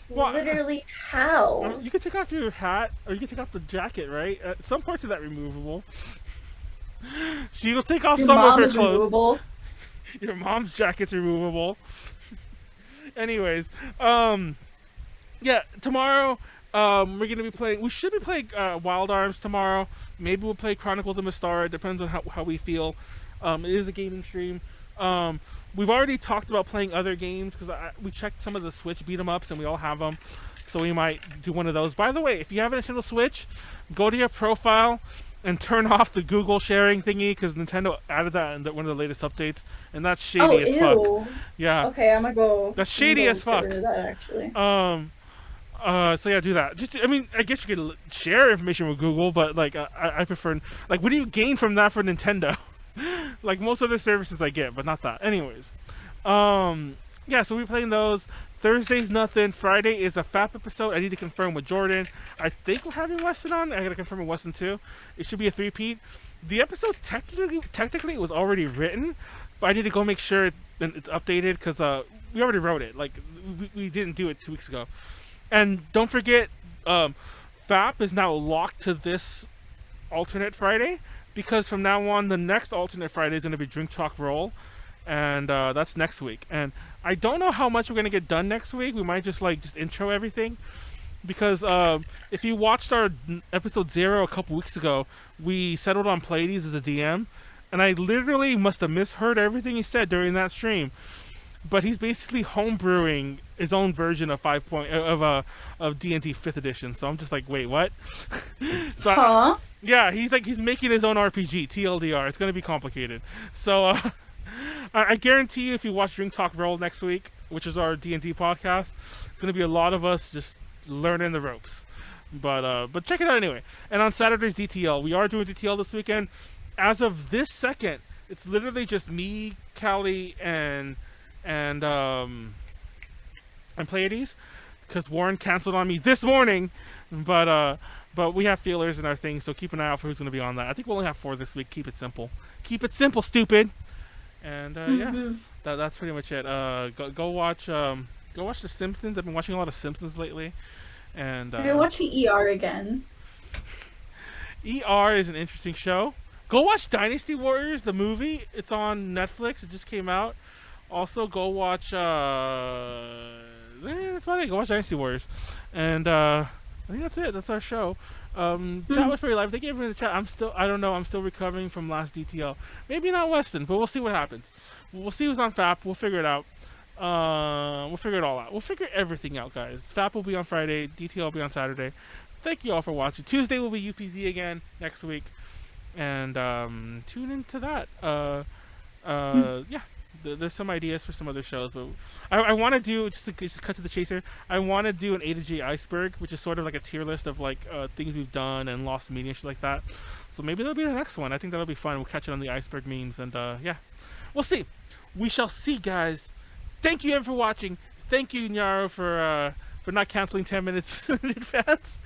Well, Literally, how? you can take off your hat, or you can take off the jacket, right? Some parts of that removable. She will take off Your some of mom her is clothes. removable. Your mom's jacket's removable. Anyways, yeah, tomorrow, we're gonna be playing. We should be playing Wild Arms tomorrow. Maybe we'll play Chronicles of Mystara. It depends on how we feel. It is a gaming stream. We've already talked about playing other games because we checked some of the Switch beat 'em ups and we all have them. So we might do one of those. By the way, if you have a Nintendo Switch, go to your profile and turn off the Google sharing thingy because Nintendo added that in one of the latest updates, and that's shady as fuck. Ew. Yeah. Okay, I'm gonna go. That's shady as fuck. Get rid of that, actually. So yeah, do that. I guess you could share information with Google, but like, I prefer, like, what do you gain from that for Nintendo? Like most other services I get, but not that. Anyways, yeah, so we're playing those. Thursday's nothing. Friday is a FAP episode. I need to confirm with Jordan. I think we're having Weston on. I gotta confirm with Weston too. It should be a 3-peat. The episode technically it was already written, but I need to go make sure it's updated because we already wrote it. Like we didn't do it 2 weeks ago. And don't forget, FAP is now locked to this alternate Friday because from now on the next alternate Friday is going to be Drink Talk Roll, and that's next week. And I don't know how much we're going to get done next week. We might just intro everything because if you watched our episode 0 a couple weeks ago, we settled on Pleiades as a DM, and I literally must have misheard everything he said during that stream. But he's basically homebrewing his own version of of D&D 5th edition. So I'm just like, wait, what? So yeah, he's making his own RPG, TLDR. It's gonna be complicated. So I guarantee you, if you watch Drink Talk Roll next week, which is our D&D podcast, it's gonna be a lot of us just learning the ropes. But check it out anyway. And on Saturday's DTL, we are doing DTL this weekend. As of this second, it's literally just me, Callie, and Pleiades, because Warren canceled on me this morning, but we have feelers in our thing, so keep an eye out for who's going to be on that. I think we'll only have 4 this week. Keep it simple, stupid. And yeah, that's pretty much it. Go watch The Simpsons. I've been watching a lot of Simpsons lately, and I'm watching ER again. ER is an interesting show. Go watch Dynasty Warriors, the movie. It's on Netflix. It just came out. Also, go watch. That's funny. Go watch Dynasty Warriors, and I think that's it. That's our show. Chat was very live. Thank you everyone in the chat. I don't know. I'm still recovering from last DTL. Maybe not Weston, but we'll see what happens. We'll see who's on FAP. We'll figure it out. We'll figure it all out. We'll figure everything out, guys. FAP will be on Friday. DTL will be on Saturday. Thank you all for watching. Tuesday will be UPZ again next week, and tune into that. Yeah. There's some ideas for some other shows, but I want to do, just cut to the chaser, I want to do an A to G iceberg, which is sort of like a tier list of like things we've done and lost media and shit like that. So maybe that'll be the next one. I think that'll be fun. We'll catch it on the iceberg memes, and yeah, we'll see. We shall see, guys. Thank you everyone for watching. Thank you, Nyaru, for not canceling 10 minutes in advance.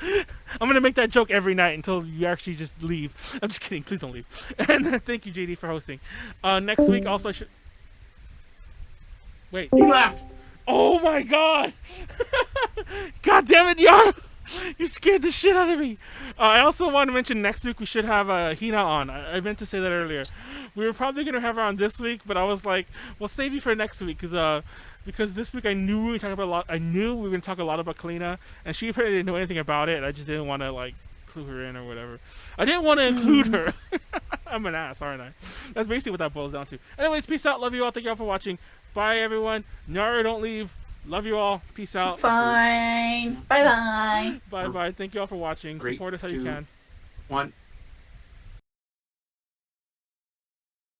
I'm gonna make that joke every night until you actually just leave. I'm just kidding. Please don't leave. And thank you, JD, for hosting. Next week also I should. Wait. He left. Oh my god! God damn it, Nyaru! You scared the shit out of me. I also want to mention next week we should have Hina on. I meant to say that earlier. We were probably going to have her on this week, but I was like, we'll save you for next week because this week I knew we were talking about a lot. I knew we were going to talk a lot about Callina, and she apparently didn't know anything about it. I just didn't want to like clue her in or whatever. I didn't want to include her. I'm an ass, aren't I? That's basically what that boils down to. Anyways, peace out. Love you all. Thank you all for watching. Bye, everyone. Nyaru, don't leave. Love you all. Peace out. Fine. Bye-bye. Bye-bye. Thank you all for watching. 3, Support us how 2, you can. 1.